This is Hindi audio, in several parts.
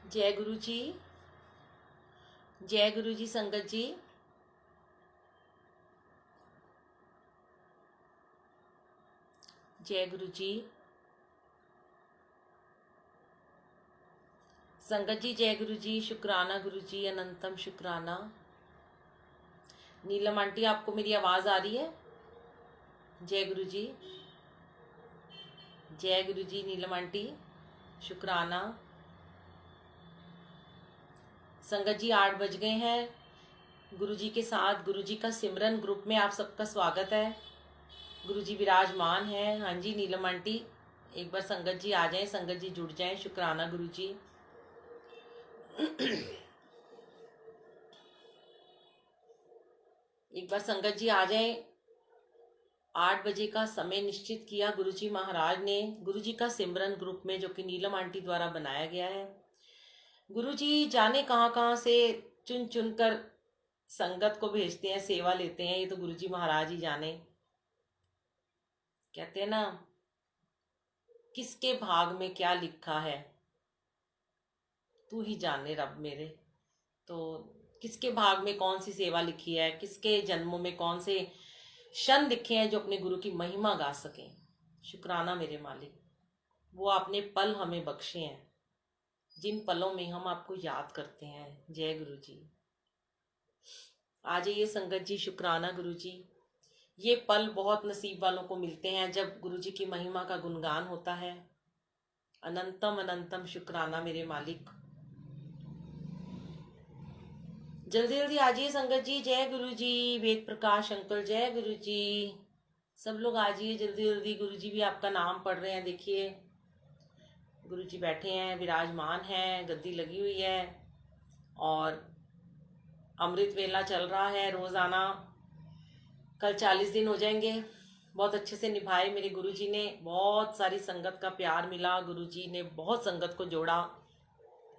जय गुरु जी। जय गुरु जी। संगत जी, जय गुरु जी। संगत जी, जय गुरु जी। शुक्राना गुरु जी, अनंतम शुक्राना। नीलम आंटी, आपको मेरी आवाज़ आ रही है? जय गुरु जी। जय गुरु जी। नीलम आंटी, शुक्राना। संगत जी, 8 बज गए हैं। गुरु जी के साथ गुरु जी का सिमरन ग्रुप में आप सबका स्वागत है। गुरु जी विराजमान हैं। हाँ जी नीलम आंटी, एक बार संगत जी आ जाएं, संगत जी जुड़ जाएं। शुक्राना गुरु जी। एक बार संगत जी आ जाएं। 8 बजे का समय निश्चित किया गुरुजी महाराज ने गुरुजी का सिमरन ग्रुप में, जो कि नीलम आंटी द्वारा बनाया गया है। गुरुजी जाने कहाँ कहाँ से चुन चुन कर संगत को भेजते हैं, सेवा लेते हैं। ये तो गुरुजी महाराज ही जाने। कहते हैं ना, किसके भाग में क्या लिखा है तू ही जाने रब मेरे। तो किसके भाग में कौन सी सेवा लिखी है, किसके जन्मों में कौन से क्षण लिखे हैं जो अपने गुरु की महिमा गा सकें। शुक्राना मेरे मालिक, वो आपने पल हमें बख्शे हैं जिन पलों में हम आपको याद करते हैं। जय गुरु जी। आ जाइए संगत जी। शुक्राना गुरु जी। ये पल बहुत नसीब वालों को मिलते हैं जब गुरु जी की महिमा का गुणगान होता है। अनंतम अनंतम शुक्राना मेरे मालिक। जल्दी जल्दी आ जाइए संगत जी। जय गुरु जी। वेद प्रकाश अंकल, जय गुरु जी। सब लोग आ जाइए जल्दी जल्दी। गुरु जी भी आपका नाम पढ़ रहे हैं। देखिए गुरु जी बैठे हैं, विराजमान हैं, गद्दी लगी हुई है और अमृत वेला चल रहा है रोजाना। कल 40 दिन हो जाएंगे। बहुत अच्छे से निभाए मेरे गुरुजी ने। बहुत सारी संगत का प्यार मिला। गुरुजी ने बहुत संगत को जोड़ा।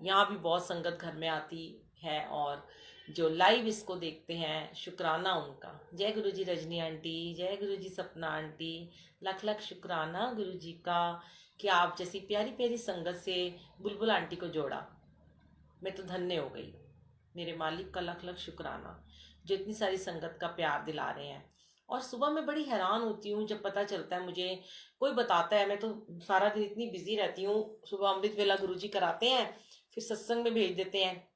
यहाँ भी बहुत संगत घर में आती है और जो लाइव इसको देखते हैं, शुक्राना उनका। जय गुरु जी रजनी आंटी, जय गुरु जी सपना आंटी। लख लख शुक्राना गुरु जी का कि आप जैसी प्यारी प्यारी संगत से बुलबुल आंटी को जोड़ा। मैं तो धन्य हो गई। मेरे मालिक का लख लख शुक्राना जो इतनी सारी संगत का प्यार दिला रहे हैं। और सुबह मैं बड़ी हैरान होती हूँ जब पता चलता है मुझे, कोई बताता है। मैं तो सारा दिन इतनी बिजी रहती हूँ। सुबह अमृत वेला गुरुजी कराते हैं, फिर सत्संग में भेज देते हैं।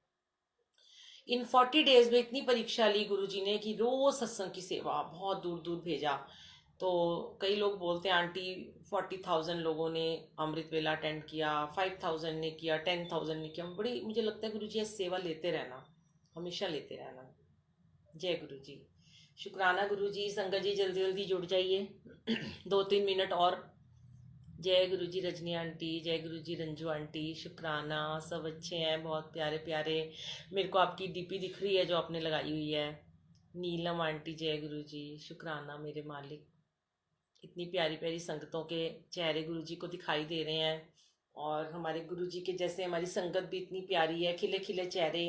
इन 40 डेज में इतनी परीक्षा ली गुरुजी ने कि रोज सत्संग की सेवा, बहुत दूर दूर भेजा। तो कई लोग बोलते हैं आंटी 40,000 लोगों ने अमृत वेला अटेंड किया, 5,000 ने किया, 10,000 ने किया। बड़ी मुझे लगता है गुरुजी ऐसी सेवा लेते रहना, हमेशा लेते रहना। जय गुरु जी। शुक्राना गुरु जी। संगत जी जल्दी जल्दी जुड़ जाइए। 2-3 मिनट और। जय गुरु जी रजनी आंटी, जय गुरु जी रंजू आंटी। शुक्राना, सब अच्छे हैं, बहुत प्यारे प्यारे। मेरे को आपकी डीपी दिख रही है जो आपने लगाई हुई है। नीलम आंटी, जय गुरु जी। शुक्राना मेरे मालिक। इतनी प्यारी प्यारी संगतों के चेहरे गुरु जी को दिखाई दे रहे हैं। और हमारे गुरु जी के जैसे हमारी संगत भी इतनी प्यारी है, खिले खिले चेहरे।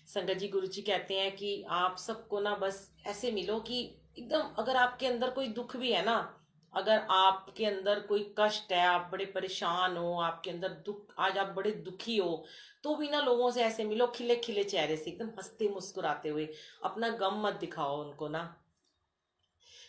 संगत जी गुरु जी कहते हैं कि आप सबको ना बस ऐसे मिलो कि एकदम, अगर आपके अंदर कोई दुख भी है ना, अगर आपके अंदर कोई कष्ट है, आप बड़े परेशान हो, आपके अंदर दुख, आज आप बड़े दुखी हो, तो भी ना लोगों से ऐसे मिलो खिले खिले चेहरे से, एकदम हंसते मुस्कुराते हुए। अपना गम मत दिखाओ उनको ना।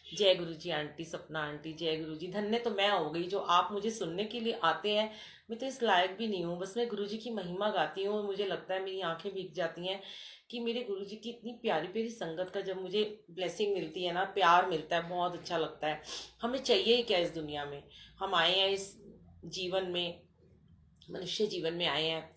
जय गुरु जी आंटी, सपना आंटी, जय गुरु जी। धन्य तो मैं हो गई जो आप मुझे सुनने के लिए आते हैं। मैं तो इस लायक भी नहीं हूँ, बस मैं गुरु जी की महिमा गाती हूँ। मुझे लगता है मेरी आंखें भीग जाती हैं कि मेरे गुरु जी की इतनी प्यारी प्यारी संगत का जब मुझे ब्लेसिंग मिलती है ना, प्यार मिलता है, बहुत अच्छा लगता है। हमें चाहिए ही क्या इस दुनिया में। हम आए हैं इस जीवन में, मनुष्य जीवन में आए हैं,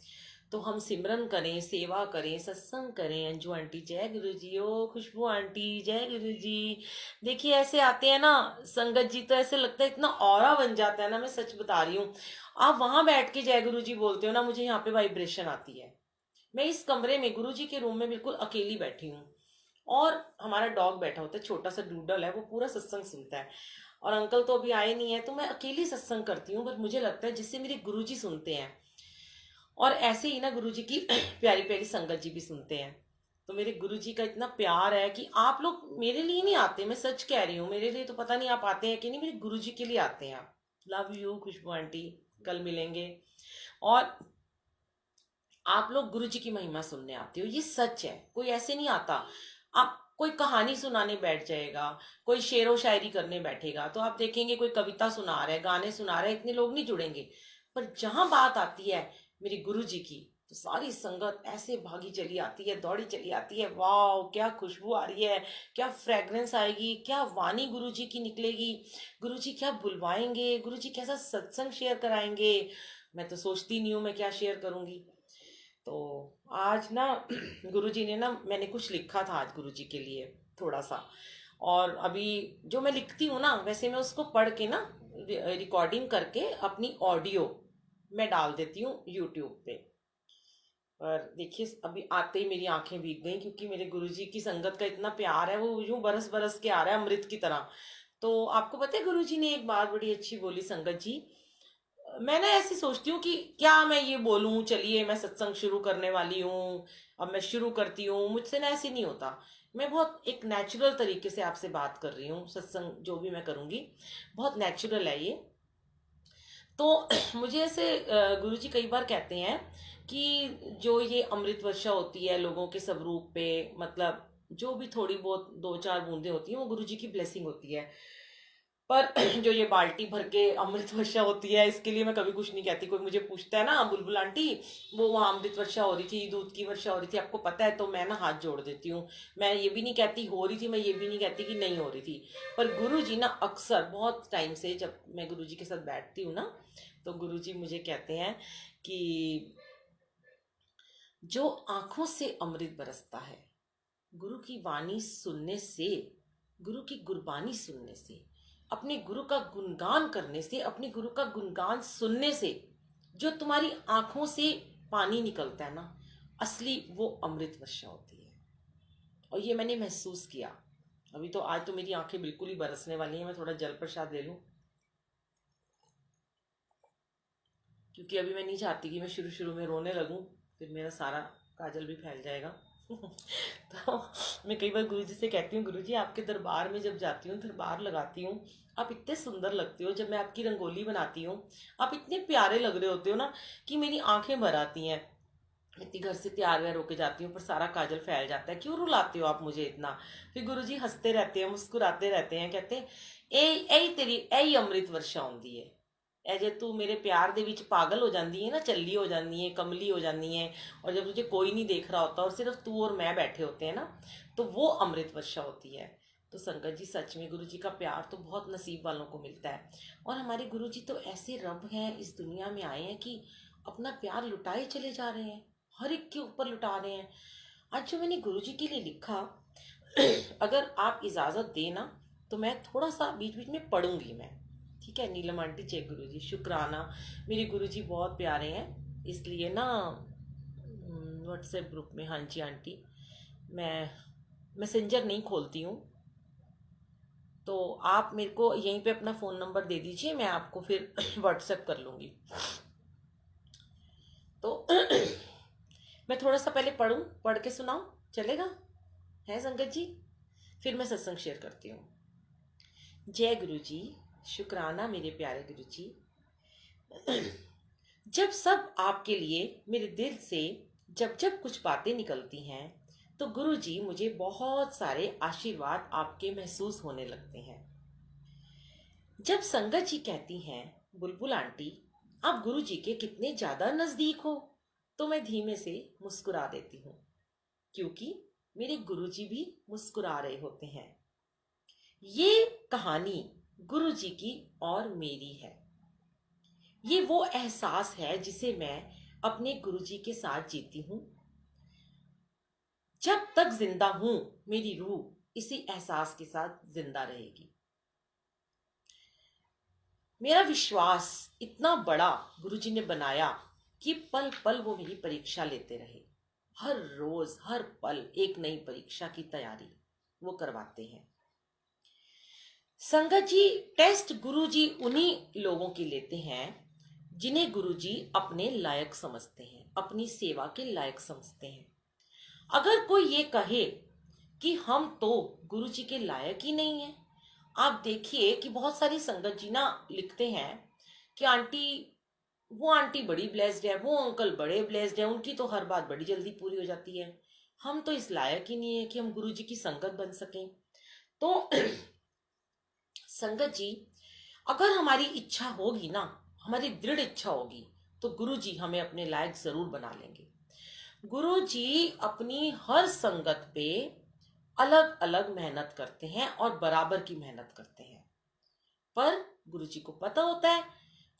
तो हम सिमरन करें, सेवा करें, सत्संग करें। अंजू आंटी, जय गुरु जी। ओ खुशबू आंटी, जय गुरु जी। देखिए ऐसे आते हैं ना संगत जी, तो ऐसे लगता है इतना ऑरा बन जाता है ना। मैं सच बता रही हूँ, आप वहां बैठ के जय गुरु जी बोलते हो ना, मुझे यहाँ पे वाइब्रेशन आती है। मैं इस कमरे में, गुरु जी के रूम में बिल्कुल अकेली बैठी हूँ और हमारा डॉग बैठा होता है, छोटा सा डूडल है, वो पूरा सत्संग सुनता है। और अंकल तो अभी आए नहीं है, तो मैं अकेली सत्संग करती हूँ, बट मुझे लगता है जिससे मेरे गुरु जी सुनते हैं। और ऐसे ही ना गुरु जी की प्यारी प्यारी संगत जी भी सुनते हैं। तो मेरे गुरु जी का इतना प्यार है कि आप लोग मेरे लिए नहीं आते, मैं सच कह रही हूँ। मेरे लिए तो पता नहीं आप आते हैं कि नहीं, मेरे गुरु जी के लिए आते हैं आप। लव यू खुशबू आंटी, कल मिलेंगे। और आप लोग गुरु जी की महिमा सुनने आते हो, ये सच है, कोई ऐसे नहीं आता। आप कोई कहानी सुनाने बैठ जाएगा, कोई शेरो शायरी करने बैठेगा तो आप देखेंगे कोई कविता सुना रहा है, गाने सुना रहा है, इतने लोग नहीं जुड़ेंगे। पर जहां बात आती है मेरे गुरु जी की, तो सारी संगत ऐसे भागी चली आती है, दौड़ी चली आती है। वाह, क्या खुशबू आ रही है, क्या फ्रेग्रेंस आएगी, क्या वाणी गुरु जी की निकलेगी, गुरु जी क्या बुलवाएंगे, गुरु जी कैसा सत्संग शेयर कराएंगे। मैं तो सोचती नहीं हूँ मैं क्या शेयर करूंगी। तो आज ना गुरुजी ने ना, मैंने कुछ लिखा था आज गुरुजी के लिए थोड़ा सा, और अभी जो मैं लिखती हूँ ना, वैसे मैं उसको पढ़ के ना रिकॉर्डिंग करके अपनी ऑडियो मैं डाल देती हूँ यूट्यूब पे। और देखिए अभी आते ही मेरी आंखें भीग गई, क्योंकि मेरे गुरुजी की संगत का इतना प्यार है, वो यूं बरस बरस के आ रहा है अमृत की तरह। तो आपको पता है गुरुजी ने एक बात बड़ी अच्छी बोली संगत जी। मैं ना ऐसी सोचती हूँ कि क्या मैं ये बोलूं, चलिए मैं सत्संग शुरू करने वाली हूँ, अब मैं शुरू करती हूँ, मुझसे ना ऐसे नहीं होता। मैं बहुत एक नेचुरल तरीके से आपसे बात कर रही हूँ, सत्संग जो भी मैं करूँगी बहुत नेचुरल है ये। तो मुझे ऐसे गुरुजी कई बार कहते हैं कि जो ये अमृत वर्षा होती है लोगों के स्वरूप पे, मतलब जो भी थोड़ी बहुत दो चार बूंदे होती हैं वो गुरुजी की ब्लेसिंग होती है। पर जो ये बाल्टी भर के अमृत वर्षा होती है, इसके लिए मैं कभी कुछ नहीं कहती। कोई मुझे पूछता है ना, बुलबुल आंटी वो वहाँ अमृत वर्षा हो रही थी, दूध की वर्षा हो रही थी, आपको पता है, तो मैं ना हाथ जोड़ देती हूँ। मैं ये भी नहीं कहती हो रही थी, मैं ये भी नहीं कहती कि नहीं हो रही थी। पर गुरु जी ना अक्सर बहुत टाइम से जब मैं गुरु जी के साथ बैठती हूँ ना, तो गुरु जी मुझे कहते हैं कि जो आंखों से अमृत बरसता है, गुरु की वाणी सुनने से, गुरु की गुरबानी सुनने से, अपने गुरु का गुणगान करने से, अपने गुरु का गुणगान सुनने से जो तुम्हारी आंखों से पानी निकलता है ना, असली वो अमृत वर्षा होती है। और ये मैंने महसूस किया। अभी तो आज तो मेरी आंखें बिल्कुल ही बरसने वाली हैं। मैं थोड़ा जल प्रसाद ले लूं, क्योंकि अभी मैं नहीं चाहती कि मैं शुरू शुरू में रोने लगूं, फिर मेरा सारा काजल भी फैल जाएगा। तो मैं कई बार गुरुजी से कहती हूँ, गुरुजी आपके दरबार में जब जाती हूँ, दरबार लगाती हूँ, आप इतने सुंदर लगते हो, जब मैं आपकी रंगोली बनाती हूँ आप इतने प्यारे लग रहे होते हो ना कि मेरी आंखें भर आती हैं। इतनी घर से तैयार व्यार होके जाती हूँ पर सारा काजल फैल जाता है, क्यों रुलाते हो आप मुझे इतना। फिर गुरुजी हंसते रहते हैं, मुस्कुराते रहते हैं, कहते हैं ए तेरी ए अमृत वर्षा होंदी है। ए जे तू मेरे प्यार दे विच पागल हो जाती है ना, चल्ली हो जाती है, कमली हो जाती है, और जब तुझे कोई नहीं देख रहा होता और सिर्फ तू और मैं बैठे होते हैं ना, तो वो अमृत वर्षा होती है। तो संगत जी सच में गुरु जी का प्यार तो बहुत नसीब वालों को मिलता है। और हमारे गुरु जी तो ऐसे रब हैं, इस दुनिया में आए हैं कि अपना प्यार लुटाए चले जा रहे हैं, हर एक के ऊपर लुटा रहे हैं। आज जो मैंने गुरुजी के लिए लिखा, अगर आप इजाजत देना तो मैं थोड़ा सा बीच बीच में पढ़ूंगी मैं, ठीक है। नीलम आंटी जय गुरु जी, शुक्राना। मेरे गुरु जी बहुत प्यारे हैं, इसलिए ना व्हाट्सएप ग्रुप में, हाँ जी आंटी, मैं मैसेंजर नहीं खोलती हूँ, तो आप मेरे को यहीं पे अपना फ़ोन नंबर दे दीजिए, मैं आपको फिर व्हाट्सएप कर लूँगी। तो मैं थोड़ा सा पहले पढ़ूं, पढ़ के सुनाऊं, चलेगा है संगत जी? फिर मैं सत्संग शेयर करती हूँ। जय गुरु जी, शुक्राना मेरे प्यारे गुरु जी। जब सब आपके लिए मेरे दिल से जब जब कुछ बातें निकलती हैं, तो गुरु जी मुझे बहुत सारे आशीर्वाद आपके महसूस होने लगते हैं। जब संगत जी कहती हैं, बुलबुल आंटी आप गुरु जी के कितने ज्यादा नजदीक हो, तो मैं धीमे से मुस्कुरा देती हूँ, क्योंकि मेरे गुरुजी भी मुस्कुरा रहे होते हैं। ये कहानी गुरुजी की और मेरी है। ये वो एहसास है जिसे मैं अपने गुरुजी के साथ जीती हूँ। जब तक जिंदा हूं मेरी रूह इसी एहसास के साथ जिंदा रहेगी। मेरा विश्वास इतना बड़ा गुरुजी ने बनाया कि पल पल वो मेरी परीक्षा लेते रहे। हर रोज हर पल एक नई परीक्षा की तैयारी वो करवाते हैं। संगत जी, टेस्ट गुरुजी उन्हीं लोगों की लेते हैं जिन्हें गुरुजी अपने लायक समझते हैं, अपनी सेवा के लायक समझते हैं। अगर कोई ये कहे कि हम तो गुरुजी के लायक ही नहीं है, आप देखिए कि बहुत सारी संगत जी ना लिखते हैं कि आंटी वो आंटी बड़ी ब्लेस्ड है, वो अंकल बड़े ब्लेस्ड है, उनकी तो हर बात बड़ी जल्दी पूरी हो जाती है। हम तो इस लायक ही नहीं है कि हम गुरु जी की संगत बन सकें। तो संगत जी, अगर हमारी इच्छा होगी ना, हमारी दृढ़ इच्छा होगी, तो गुरु जी हमें अपने लायक जरूर बना लेंगे। गुरु जी अपनी हर संगत पे अलग अलग मेहनत करते हैं और बराबर की मेहनत करते हैं, पर गुरु जी को पता होता है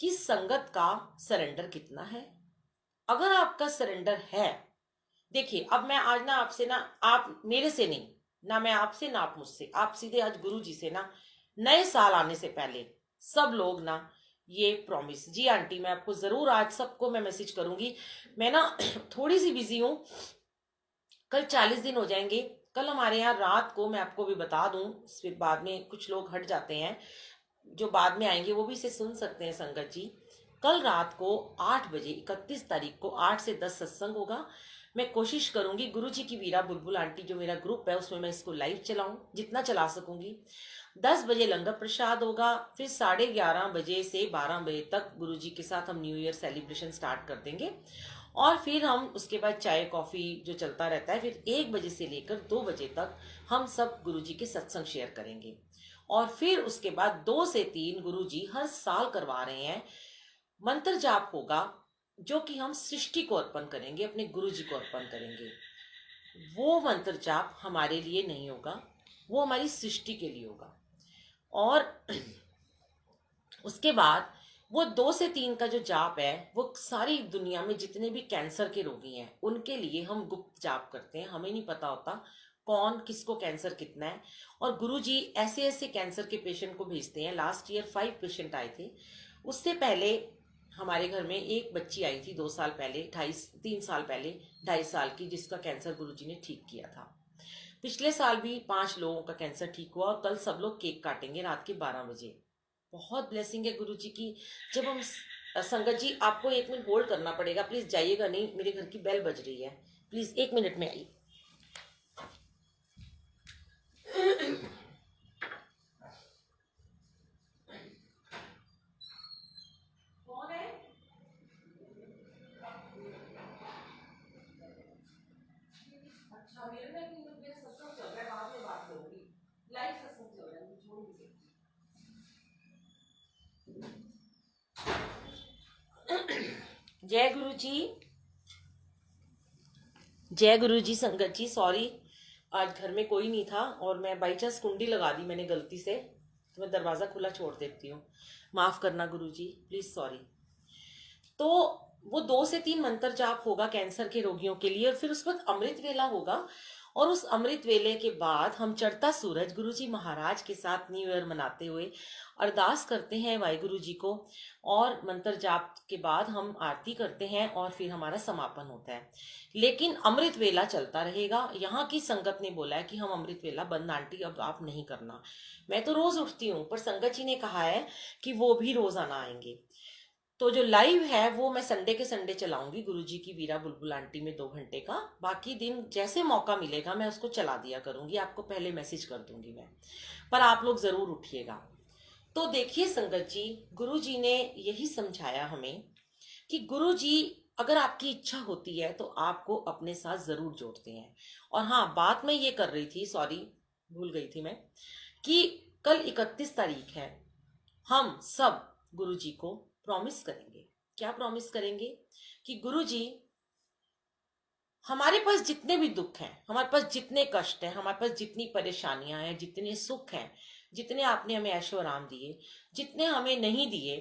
कि संगत का सरेंडर कितना है। अगर आपका सरेंडर है, देखिए अब मैं आज ना आपसे ना, आप मेरे से नहीं ना, मैं आपसे ना आप मुझसे, आप सीधे आज गुरु जी से ना, नए साल आने से पहले सब लोग ना ये प्रॉमिस, जी आंटी मैं आपको जरूर आज सबको मैं मैसेज करूंगी। मैं ना थोड़ी सी बिजी हूँ, कल 40 दिन हो जाएंगे। कल हमारे यहाँ रात को, मैं आपको भी बता दूं, फिर बाद में कुछ लोग हट जाते हैं, जो बाद में आएंगे वो भी इसे सुन सकते हैं संगत जी। कल रात को 8 बजे 31 तारीख को 8 से 10 सत्संग होगा। मैं कोशिश करूंगी गुरु जी की वीरा बुलबुल आंटी जो मेरा ग्रुप है उसमें मैं इसको लाइव चलाऊं, जितना चला सकूंगी। 10 बजे लंगर प्रसाद होगा, फिर 11:30 बजे से 12 बजे तक गुरु जी के साथ हम न्यू ईयर सेलिब्रेशन स्टार्ट कर देंगे, और फिर हम उसके बाद चाय कॉफी जो चलता रहता है, फिर 1 बजे से लेकर 2 बजे तक हम सब गुरु जी के सत्संग शेयर करेंगे। और फिर उसके बाद 2 से 3 गुरु जी हर साल करवा रहे हैं, मंत्र जाप होगा जो कि हम सृष्टि को अर्पण करेंगे, अपने गुरु जी को अर्पण करेंगे। वो मंत्र जाप हमारे लिए नहीं होगा, वो हमारी सृष्टि के लिए होगा। और उसके बाद वो 2 से 3 का जो जाप है, वो सारी दुनिया में जितने भी कैंसर के रोगी हैं उनके लिए हम गुप्त जाप करते हैं। हमें नहीं पता होता कौन किसको कैंसर कितना है, और गुरुजी ऐसे ऐसे कैंसर के पेशेंट को भेजते हैं। लास्ट ईयर 5 पेशेंट आए थे। उससे पहले हमारे घर में एक बच्ची आई थी 2 साल पहले, 3 साल पहले, 2.5 साल की, जिसका कैंसर गुरुजी ने ठीक किया था। पिछले साल भी 5 लोगों का कैंसर ठीक हुआ, और कल सब लोग केक काटेंगे रात के 12 बजे। बहुत ब्लेसिंग है गुरु जी की। जब हम संगत जी, आपको 1 मिनट होल्ड करना पड़ेगा, प्लीज जाइएगा नहीं, मेरे घर की बेल बज रही है, प्लीज 1 मिनट में आइए। कौन है? अच्छा, मेरे सत्संग चल रहा है, बाद में बात करूंगी, लाइव सत्संग चल रहा है, छोड़ दीजिए। जय गुरु जी, जय गुरु जी। संगत जी सॉरी, आज घर में कोई नहीं था और मैं बाई चांस कुंडी लगा दी मैंने गलती से, तो मैं दरवाज़ा खुला छोड़ देती हूँ, माफ़ करना गुरु जी, प्लीज़ सॉरी। तो वो 2 से 3 मंत्र जाप होगा कैंसर के रोगियों के लिए, और फिर उसके बाद अमृत वेला होगा। और उस अमृत वेले के बाद हम चढ़ता सूरज गुरु जी महाराज के साथ न्यू ईयर मनाते हुए अरदास करते हैं वाहिगुरु जी को, और मंत्र जाप के बाद हम आरती करते हैं, और फिर हमारा समापन होता है। लेकिन अमृत वेला चलता रहेगा। यहाँ की संगत ने बोला है कि हम अमृत वेला बंद आंटी अब आप नहीं करना। मैं तो रोज उठती हूँ, पर संगत जी ने कहा है कि वो भी रोजाना आएंगे। तो जो लाइव है वो मैं संडे के संडे चलाऊंगी गुरुजी की वीरा बुलबुल आंटी में 2 घंटे का। बाकी दिन जैसे मौका मिलेगा मैं उसको चला दिया करूंगी, आपको पहले मैसेज कर दूंगी मैं, पर आप लोग जरूर उठिएगा। तो देखिए संगत जी, गुरुजी ने यही समझाया हमें कि गुरुजी अगर आपकी इच्छा होती है तो आपको अपने साथ जरूर जोड़ते हैं। और हाँ, बात मैं ये कर रही थी, सॉरी भूल गई थी मैं, कि कल 31 तारीख है। हम सब गुरुजी को प्रॉमिस करेंगे। क्या प्रॉमिस करेंगे? कि गुरुजी हमारे पास जितने भी दुख हैं, हमारे पास जितने कष्ट हैं, हमारे पास जितनी परेशानियां हैं, जितने सुख हैं, जितने आपने हमें ऐशो आराम दिए, जितने हमें नहीं दिए,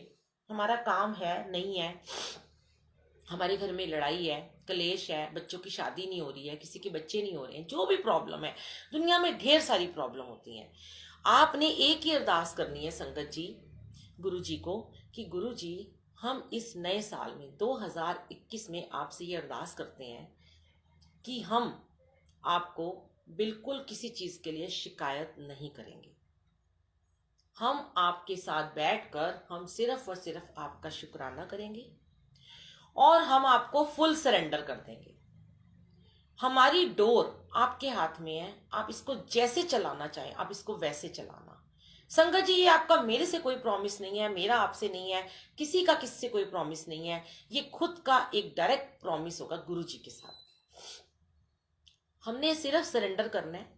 हमारा काम है नहीं है, हमारे घर में लड़ाई है, कलेश है, बच्चों की शादी नहीं हो रही है, किसी के बच्चे नहीं हो रहे हैं, जो भी प्रॉब्लम है, दुनिया में ढेर सारी प्रॉब्लम होती हैं। आपने एक ही अरदास करनी है संगत जी गुरु जी को, कि गुरु जी हम इस नए साल में 2021 में आपसे ये अरदास करते हैं कि हम आपको बिल्कुल किसी चीज के लिए शिकायत नहीं करेंगे। हम आपके साथ बैठकर हम सिर्फ और सिर्फ आपका शुक्राना करेंगे, और हम आपको फुल सरेंडर कर देंगे। हमारी डोर आपके हाथ में है, आप इसको जैसे चलाना चाहें आप इसको वैसे चलाना। संगत जी ये आपका मेरे से कोई प्रॉमिस नहीं है, मेरा आपसे नहीं है, किसी का किससे कोई प्रॉमिस नहीं है, ये खुद का एक डायरेक्ट प्रॉमिस होगा गुरु जी के साथ। हमने सिर्फ सरेंडर करना है।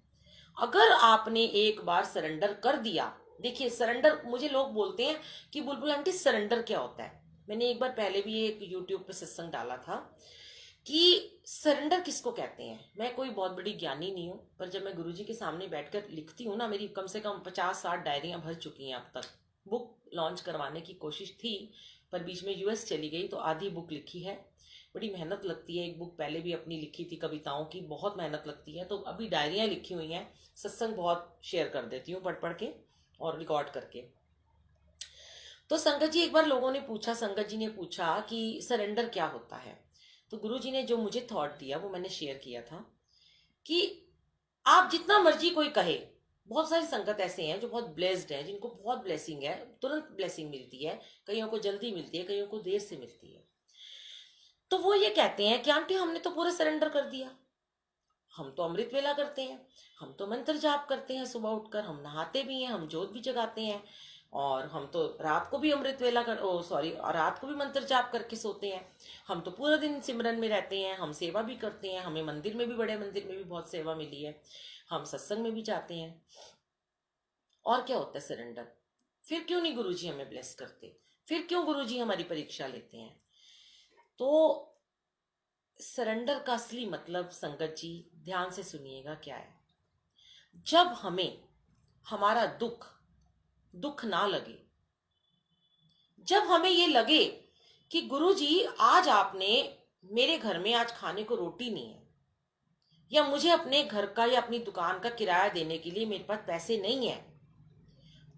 अगर आपने एक बार सरेंडर कर दिया, देखिए सरेंडर, मुझे लोग बोलते हैं कि बुलबुल आंटी सरेंडर क्या होता है। मैंने एक बार पहले भी एक यूट्यूब पे सत्संग डाला था कि सरेंडर किसको कहते हैं। मैं कोई बहुत बड़ी ज्ञानी नहीं हूँ, पर जब मैं गुरुजी के सामने बैठकर लिखती हूँ ना, मेरी कम से कम 50-60 डायरियां भर चुकी हैं अब तक। बुक लॉन्च करवाने की कोशिश थी, पर बीच में यूएस चली गई, तो आधी बुक लिखी है। बड़ी मेहनत लगती है, एक बुक पहले भी अपनी लिखी थी कविताओं की, बहुत मेहनत लगती है। तो अभी डायरियां लिखी हुई हैं, सत्संग बहुत शेयर कर देती हूँ पढ़ पढ़ के और रिकॉर्ड करके। तो संगत जी एक बार लोगों ने पूछा, संगत जी ने पूछा कि सरेंडर क्या होता है। तो गुरु जी ने जो मुझे थॉट दिया वो मैंने शेयर किया था कि आप जितना मर्जी कोई कहे, बहुत सारी संगत ऐसे हैं जो बहुत ब्लेस्ड हैं, जिनको बहुत ब्लेसिंग है, तुरंत ब्लेसिंग मिलती है, कईयों को जल्दी मिलती है, कईयों को देर से मिलती है। तो वो ये कहते हैं कि आंटी हमने तो पूरा सरेंडर कर दिया, हम तो अमृत वेला करते हैं, हम तो मंत्र जाप करते हैं, सुबह उठकर हम नहाते भी हैं, हम जोत भी जगाते हैं, और हम तो रात को भी अमृत वेला कर रात को भी मंत्र जाप करके सोते हैं, हम तो पूरा दिन सिमरन में रहते हैं, हम सेवा भी करते हैं, हमें मंदिर में भी, बड़े मंदिर में भी बहुत सेवा मिली है, हम सत्संग में भी जाते हैं। और क्या होता है सरेंडर? फिर क्यों नहीं गुरुजी हमें ब्लेस करते? फिर क्यों गुरुजी हमारी परीक्षा लेते हैं? तो सरेंडर का असली मतलब संगत जी ध्यान से सुनिएगा क्या है। जब हमें हमारा दुख ना लगे, जब हमें ये लगे कि गुरुजी आज आपने मेरे घर में आज खाने को रोटी नहीं है, या मुझे अपने घर का या अपनी दुकान का किराया देने के लिए मेरे पास पैसे नहीं है,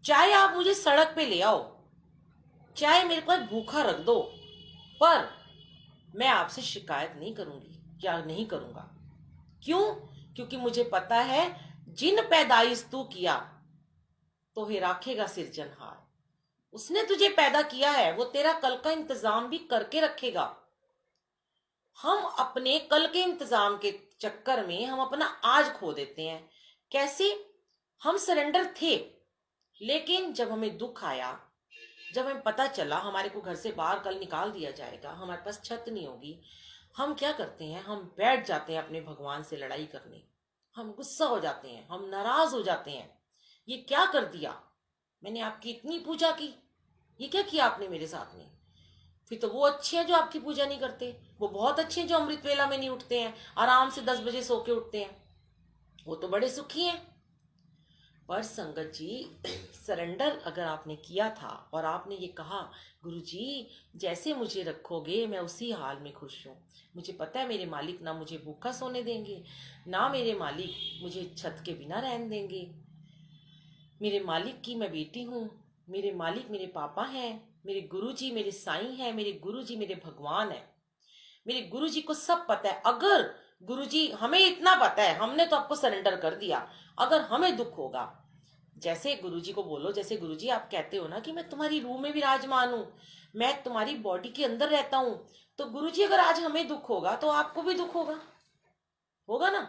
चाहे आप मुझे सड़क पे ले आओ, चाहे मेरे पास भूखा रख दो, पर मैं आपसे शिकायत नहीं करूंगी या नहीं करूंगा। क्यों? क्योंकि मुझे पता है जिन पैदाइश तू किया तो हे राखेगा सिरजनहार। उसने तुझे पैदा किया है, वो तेरा कल का इंतजाम भी करके रखेगा। हम अपने कल के इंतजाम के चक्कर में हम अपना आज खो देते हैं। कैसे? हम सरेंडर थे, लेकिन जब हमें दुख आया, जब हमें पता चला हमारे को घर से बाहर कल निकाल दिया जाएगा, हमारे पास छत नहीं होगी, हम क्या करते हैं? हम बैठ जाते हैं अपने भगवान से लड़ाई करने, हम गुस्सा हो जाते हैं, हम नाराज हो जाते हैं। ये क्या कर दिया? मैंने आपकी इतनी पूजा की, ये क्या किया आपने मेरे साथ में? फिर तो वो अच्छे हैं जो आपकी पूजा नहीं करते, वो बहुत अच्छे हैं जो अमृत वेला में नहीं उठते हैं, आराम से 10 बजे सो के उठते हैं, वो तो बड़े सुखी हैं। पर संगत जी सरेंडर अगर आपने किया था और आपने ये कहा गुरुजी जैसे मुझे रखोगे मैं उसी हाल में खुश हूँ, मुझे पता है मेरे मालिक ना मुझे भूखा सोने देंगे, ना मेरे मालिक मुझे छत के बिना रहने देंगे, मेरे मालिक की मैं बेटी हूँ, मेरे मालिक मेरे पापा हैं, मेरे गुरुजी मेरे साईं हैं, मेरे गुरुजी मेरे भगवान हैं, मेरे गुरुजी को सब पता है। अगर गुरुजी, हमें इतना पता है, हमने तो आपको सरेंडर कर दिया, अगर हमें दुख होगा, जैसे गुरुजी को बोलो, जैसे गुरुजी आप कहते हो ना कि मैं तुम्हारी रूह में विराजमान हूं, मैं तुम्हारी बॉडी के अंदर रहता हूं, तो गुरुजी अगर आज हमें दुख होगा तो आपको भी दुख होगा, होगा ना?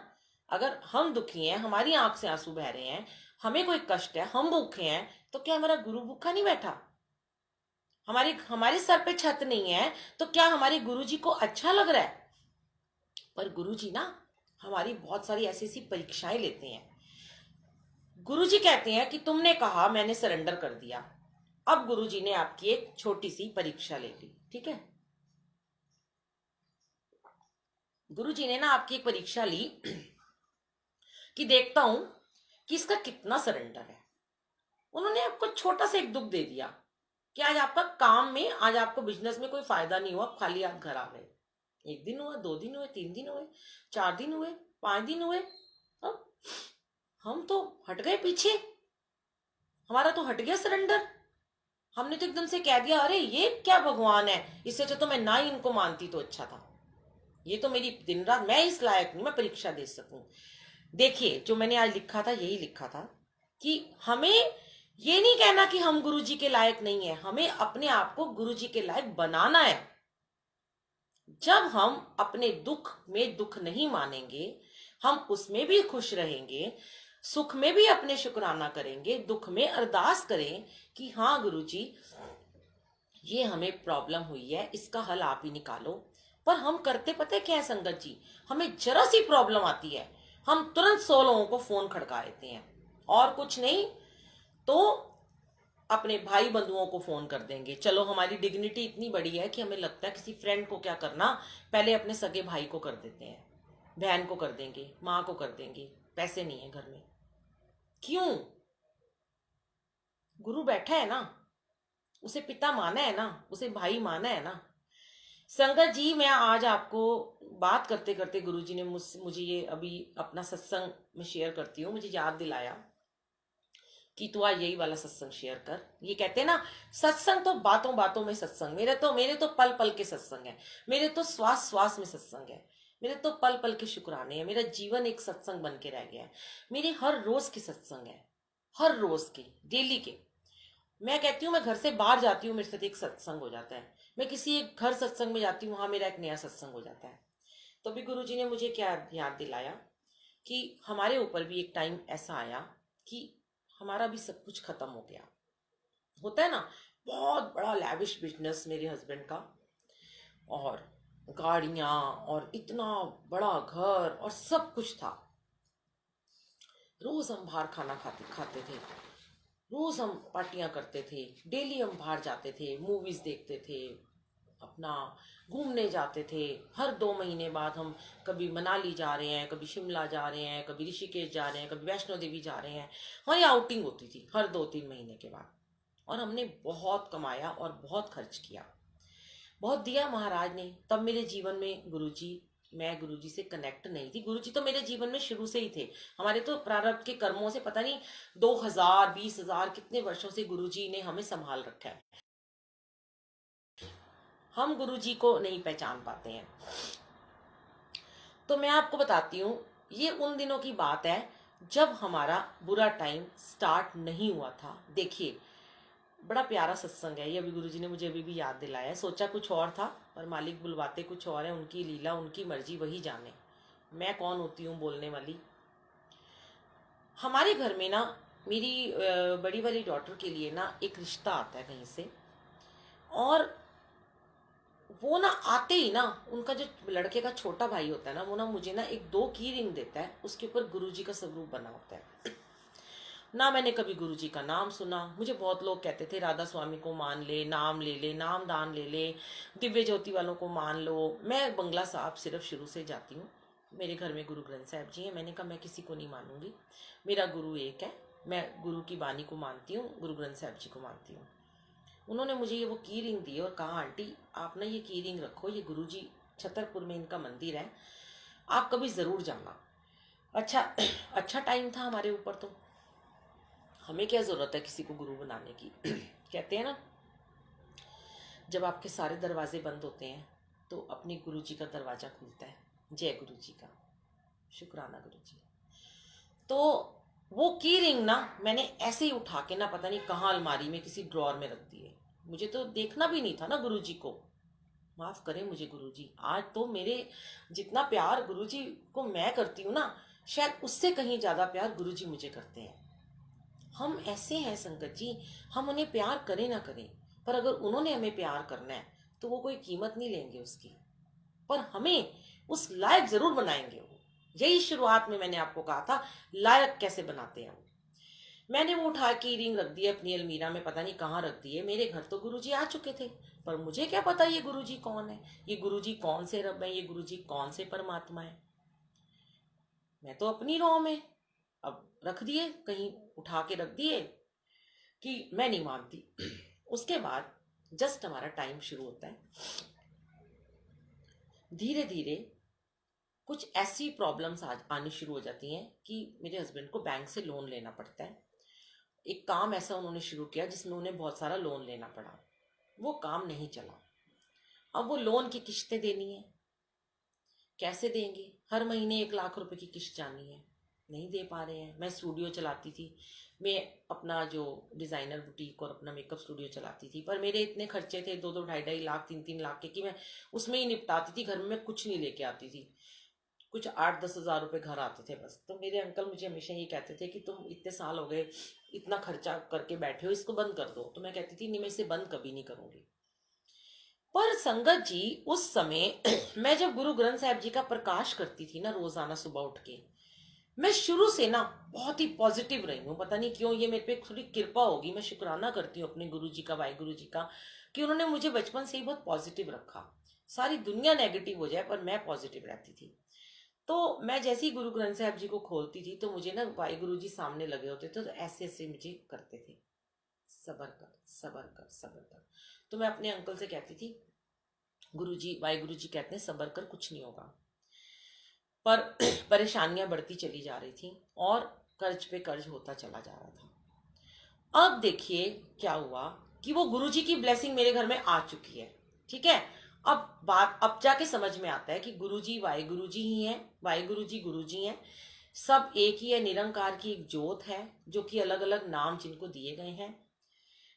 अगर हम दुखी हैं, हमारी आंख से आंसू बह रहे हैं, हमें कोई कष्ट है, हम भूखे हैं, तो क्या हमारा गुरु भूखा नहीं बैठा? हमारे हमारे सर पे छत नहीं है तो क्या हमारे गुरुजी को अच्छा लग रहा है? पर गुरुजी ना हमारी बहुत सारी ऐसी ऐसी परीक्षाएं लेते हैं। गुरुजी कहते हैं कि तुमने कहा, मैंने सरेंडर कर दिया, अब गुरुजी ने आपकी एक छोटी सी परीक्षा ले ली, ठीक है? गुरुजी ने ना आपकी एक परीक्षा ली कि देखता हूं कि इसका कितना सरेंडर है। उन्होंने आपको छोटा सा एक दुख दे दिया कि आज आपका काम में, आज आपको बिजनेस में कोई फायदा नहीं हुआ, खाली आप घर आ गए। 1 दिन हुआ, 2 दिन हुए, 3 दिन हुए, 4 दिन हुए, 5 दिन हुए, हम तो हट गए पीछे, हमारा तो हट गया सरेंडर। हमने तो एकदम से कह दिया अरे ये क्या भगवान है, इससे अच्छा तो मैं ना ही इनको मानती तो अच्छा था, ये तो मेरी दिन रात, मैं इस लायक नहीं मैं परीक्षा दे सकूं। देखिए जो मैंने आज लिखा था यही लिखा था कि हमें ये नहीं कहना कि हम गुरुजी के लायक नहीं है, हमें अपने आप को गुरुजी के लायक बनाना है। जब हम अपने दुख में दुख नहीं मानेंगे, हम उसमें भी खुश रहेंगे, सुख में भी अपने शुक्राना करेंगे, दुख में अरदास करें कि हाँ गुरुजी ये हमें प्रॉब्लम हुई है, इसका हल आप ही निकालो। पर हम करते पता है क्या है संगत जी, हमें जरा सी प्रॉब्लम आती है हम तुरंत 100 लोगों को फोन खड़का देते हैं, और कुछ नहीं तो अपने भाई बंधुओं को फोन कर देंगे। चलो हमारी डिग्निटी इतनी बड़ी है कि हमें लगता है किसी फ्रेंड को क्या करना, पहले अपने सगे भाई को कर देते हैं, बहन को कर देंगे, माँ को कर देंगे। पैसे नहीं है घर में, क्यों? गुरु बैठा है ना, उसे पिता माना है ना, उसे भाई माना है ना। संगत जी मैं आज आपको बात करते करते गुरुजी ने मुझे ये अभी अपना सत्संग में शेयर करती हूँ, मुझे याद दिलाया कि तू आज यही वाला सत्संग शेयर कर। ये कहते हैं ना सत्संग तो बातों बातों में सत्संग, मेरे तो पल पल के सत्संग है, मेरे तो श्वास श्वास में सत्संग है, मेरे तो पल पल के शुक्राने हैं। मेरा जीवन एक सत्संग बन के रह गया है, मेरे हर रोज के सत्संग है, हर रोज के, डेली के। मैं कहती हूँ मैं घर से बाहर जाती हूँ मेरे साथ एक सत्संग हो जाता है, मैं किसी एक घर सत्संग में जाती हूँ वहां मेरा एक नया सत्संग हो जाता है। तो भी गुरुजी ने मुझे क्या याद दिलाया कि हमारे ऊपर भी एक टाइम ऐसा आया कि हमारा भी सब कुछ खत्म हो गया। होता है ना, बहुत बड़ा लैविश बिजनेस मेरे हस्बैंड का, और गाड़ियां और इतना बड़ा घर और सब कुछ था। रोज हम बाहर खाना खाते खाते थे, रोज हम पार्टियां करते थे, डेली हम बाहर जाते थे, मूवीज देखते थे, अपना घूमने जाते थे। हर 2 महीने बाद हम कभी मनाली जा रहे हैं, कभी शिमला जा रहे हैं, कभी ऋषिकेश जा रहे हैं, कभी वैष्णो देवी जा रहे हैं। हमारी आउटिंग होती थी हर 2-3 महीने के बाद। और हमने बहुत कमाया और बहुत खर्च किया, बहुत दिया महाराज ने। तब मेरे जीवन में गुरुजी, मैं गुरुजी से कनेक्ट नहीं थी। गुरुजी तो मेरे जीवन में शुरू से ही थे। हमारे तो प्रारब्ध के कर्मों से पता नहीं 2000 20,000 कितने वर्षों से गुरुजी ने हमें संभाल रखा है। हम गुरुजी को नहीं पहचान पाते हैं। तो मैं आपको बताती हूँ, ये उन दिनों की बात है जब हमारा बुरा टाइम स्टार्ट नहीं हुआ था। देखिए बड़ा प्यारा सत्संग है ये, अभी गुरुजी ने मुझे अभी भी याद दिलाया है। सोचा कुछ और था पर मालिक बुलवाते कुछ और है, उनकी लीला उनकी मर्जी वही जाने, मैं कौन होती हूँ बोलने वाली। हमारे घर में ना मेरी बड़ी वाली डॉटर के लिए ना एक रिश्ता आता है कहीं से, और वो ना आते ही ना उनका जो लड़के का छोटा भाई होता है ना, वो ना मुझे ना एक 2 की रिंग देता है, उसके ऊपर गुरुजी का स्वरूप बना होता है। ना मैंने कभी गुरुजी का नाम सुना। मुझे बहुत लोग कहते थे राधा स्वामी को मान ले, नाम ले ले, नाम दान ले ले, दिव्य ज्योति वालों को मान लो। मैं बंगला साहब सिर्फ शुरू से जाती हूँ, मेरे घर में गुरु ग्रंथ साहब जी हैं। मैंने कहा मैं किसी को नहीं मानूंगी, मेरा गुरु एक है, मैं गुरु की बानी को मानती हूँ, गुरु ग्रंथ साहब जी को मानती हूँ। उन्होंने मुझे ये वो की रिंग दी और कहा आंटी आप ना ये की रिंग रखो, ये गुरुजी छतरपुर में इनका मंदिर है, आप कभी ज़रूर जाना। अच्छा अच्छा टाइम था हमारे ऊपर, तो हमें क्या ज़रूरत है किसी को गुरु बनाने की। कहते हैं ना जब आपके सारे दरवाजे बंद होते हैं तो अपनी गुरुजी का दरवाज़ा खुलता है। जय गुरुजी का, शुक्राना गुरुजी। तो वो की रिंग ना मैंने ऐसे ही उठा के ना पता नहीं कहाँ अलमारी में किसी ड्रॉर में रख दी है। मुझे तो देखना भी नहीं था ना गुरुजी को, माफ़ करें मुझे गुरुजी। आज तो मेरे जितना प्यार गुरुजी को मैं करती हूँ ना, शायद उससे कहीं ज़्यादा प्यार गुरुजी मुझे करते हैं। हम ऐसे हैं संगत जी, हम उन्हें प्यार करें ना करें, पर अगर उन्होंने हमें प्यार करना है तो वो कोई कीमत नहीं लेंगे उसकी, पर हमें उस लायक जरूर बनाएंगे वो। यही शुरुआत में मैंने आपको कहा था लायक कैसे बनाते हैं वो। मैंने वो उठा के रिंग रख दी अपनी अलमीरा में, पता नहीं कहाँ रख दी है। मेरे घर तो गुरुजी आ चुके थे, पर मुझे क्या पता ये गुरुजी कौन है, ये गुरुजी कौन से रब है, ये गुरुजी कौन से परमात्मा है। मैं तो अपनी रॉ में अब रख दिए, कहीं उठा के रख दिए कि मैं नहीं मानती। उसके बाद जस्ट हमारा टाइम शुरू होता है, धीरे धीरे कुछ ऐसी प्रॉब्लम्स आनी शुरू हो जाती हैं कि मेरे हस्बैंड को बैंक से लोन लेना पड़ता है। एक काम ऐसा उन्होंने शुरू किया जिसमें उन्हें बहुत सारा लोन लेना पड़ा, वो काम नहीं चला। अब वो लोन की किश्तें देनी है, कैसे देंगे, हर महीने 1 लाख रुपए की किश्त जानी है, नहीं दे पा रहे हैं। मैं स्टूडियो चलाती थी, मैं अपना जो डिज़ाइनर बुटीक और अपना मेकअप स्टूडियो चलाती थी, पर मेरे इतने खर्चे थे 2-2 ढाई-ढाई लाख 3-3 लाख के कि मैं उसमें ही निपटाती थी, घर में मैं कुछ नहीं लेके आती थी। कुछ 8-10 हज़ार रुपये घर आते थे बस। तो मेरे अंकल मुझे हमेशा ये कहते थे कि तुम इतने साल हो गए इतना खर्चा करके बैठे हो, इसको बंद कर दो। तो मैं कहती थी नहीं, मैं इसे बंद कभी नहीं करूंगी। पर संगत जी उस समय मैं जब गुरु ग्रंथ साहिब जी का प्रकाश करती थी ना रोजाना सुबह उठ के, मैं शुरू से ना बहुत ही पॉजिटिव रही हूँ। पता नहीं क्यों, ये मेरे पे थोड़ी कृपा होगी। मैं शुक्राना करती हूँ अपने गुरु जी का, वाहिगुरु जी का, कि उन्होंने मुझे बचपन से ही बहुत पॉजिटिव रखा। सारी दुनिया नेगेटिव हो जाए पर मैं पॉजिटिव रहती थी। तो मैं जैसे ही गुरु ग्रंथ साहिब जी को खोलती थी तो मुझे ना वाहिगुरु जी सामने लगे होते थे, तो ऐसे ऐसे मुझे करते थे, सबर कर सबर कर सबर कर। तो मैं अपने अंकल से कहती थी, गुरु जी वाहिगुरु जी कहते हैं सबर कर, कुछ नहीं होगा। पर परेशानियां बढ़ती चली जा रही थी और कर्ज पे कर्ज होता चला जा रहा था। अब देखिए क्या हुआ कि वो गुरुजी की ब्लेसिंग मेरे घर में आ चुकी है। ठीक है, अब जाके समझ में आता है कि गुरुजी वाहिगुरु जी ही हैं, वाहिगुरु जी गुरु जी हैं, सब एक ही है। निरंकार की एक जोत है, जो कि अलग अलग नाम जिनको दिए गए हैं।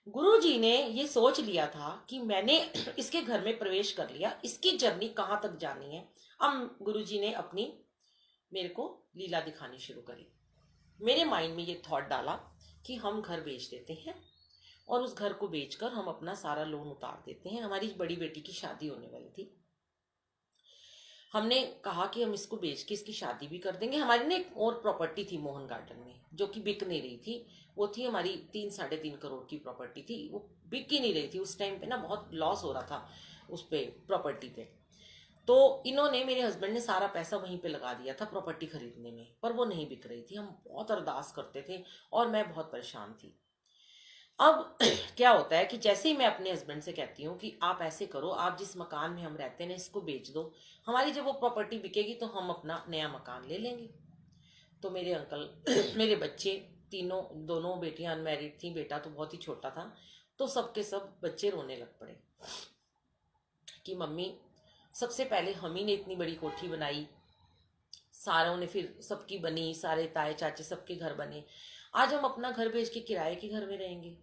गुरु जी ने ये सोच लिया था कि मैंने इसके घर में प्रवेश कर लिया, इसकी जर्नी कहाँ तक जानी है। अब गुरु जी ने अपनी मेरे को लीला दिखानी शुरू करी। मेरे माइंड में ये थॉट डाला कि हम घर बेच देते हैं और उस घर को बेचकर हम अपना सारा लोन उतार देते हैं। हमारी बड़ी बेटी की शादी होने वाली थी। हमने कहा कि हम इसको बेच के इसकी शादी भी कर देंगे। हमारी ना एक और प्रॉपर्टी थी मोहन गार्डन में, जो कि बिक नहीं रही थी। वो थी हमारी 3-3.5 करोड़ की प्रॉपर्टी थी, वो बिक ही नहीं रही थी। उस टाइम पे ना बहुत लॉस हो रहा था उस पे, प्रॉपर्टी पे। तो इन्होंने, मेरे हस्बैंड ने सारा पैसा वहीं पे लगा दिया था प्रॉपर्टी खरीदने में, पर वो नहीं बिक रही थी। हम बहुत अरदास करते थे और मैं बहुत परेशान थी। अब क्या होता है कि जैसे ही मैं अपने हस्बैंड से कहती हूँ कि आप ऐसे करो, आप जिस मकान में हम रहते हैं ना इसको बेच दो, हमारी जब वो प्रॉपर्टी बिकेगी तो हम अपना नया मकान ले लेंगे। तो मेरे अंकल मेरे बच्चे तीनों, दोनों बेटियां अनमैरिड थी, बेटा तो बहुत ही छोटा था, तो सबके सब बच्चे रोने लग पड़े कि मम्मी सबसे पहले हम ही ने इतनी बड़ी कोठी बनाई, सारों ने फिर सबकी बनी, सारे ताए चाचे सबके घर बने, आज हम अपना घर बेच के किराए के घर में रहेंगे।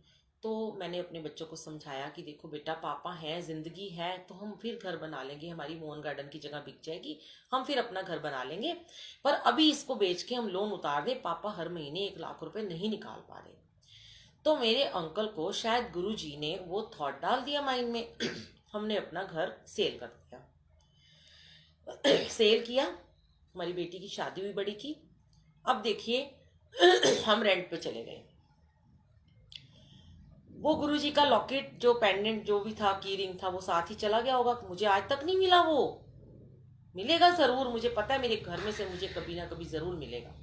तो मैंने अपने बच्चों को समझाया कि देखो बेटा, पापा हैं, जिंदगी है, तो हम फिर घर बना लेंगे, हमारी मोहन गार्डन की जगह बिक जाएगी, हम फिर अपना घर बना लेंगे। पर अभी इसको बेच के हम लोन उतार दे, पापा हर महीने 1 लाख रुपए नहीं निकाल पा रहे। तो मेरे अंकल को शायद गुरु जी ने वो थॉट डाल दिया माइंड में हमने अपना घर सेल कर दिया। सेल किया, हमारी बेटी की शादी हुई बड़ी की। अब देखिए हम रेंट पे चले गए। वो गुरुजी का लॉकेट, जो पेंडेंट जो भी था, की रिंग था, वो साथ ही चला गया होगा। मुझे आज तक नहीं मिला। वो मिलेगा जरूर, मुझे पता है, मेरे घर में से मुझे कभी ना कभी जरूर मिलेगा।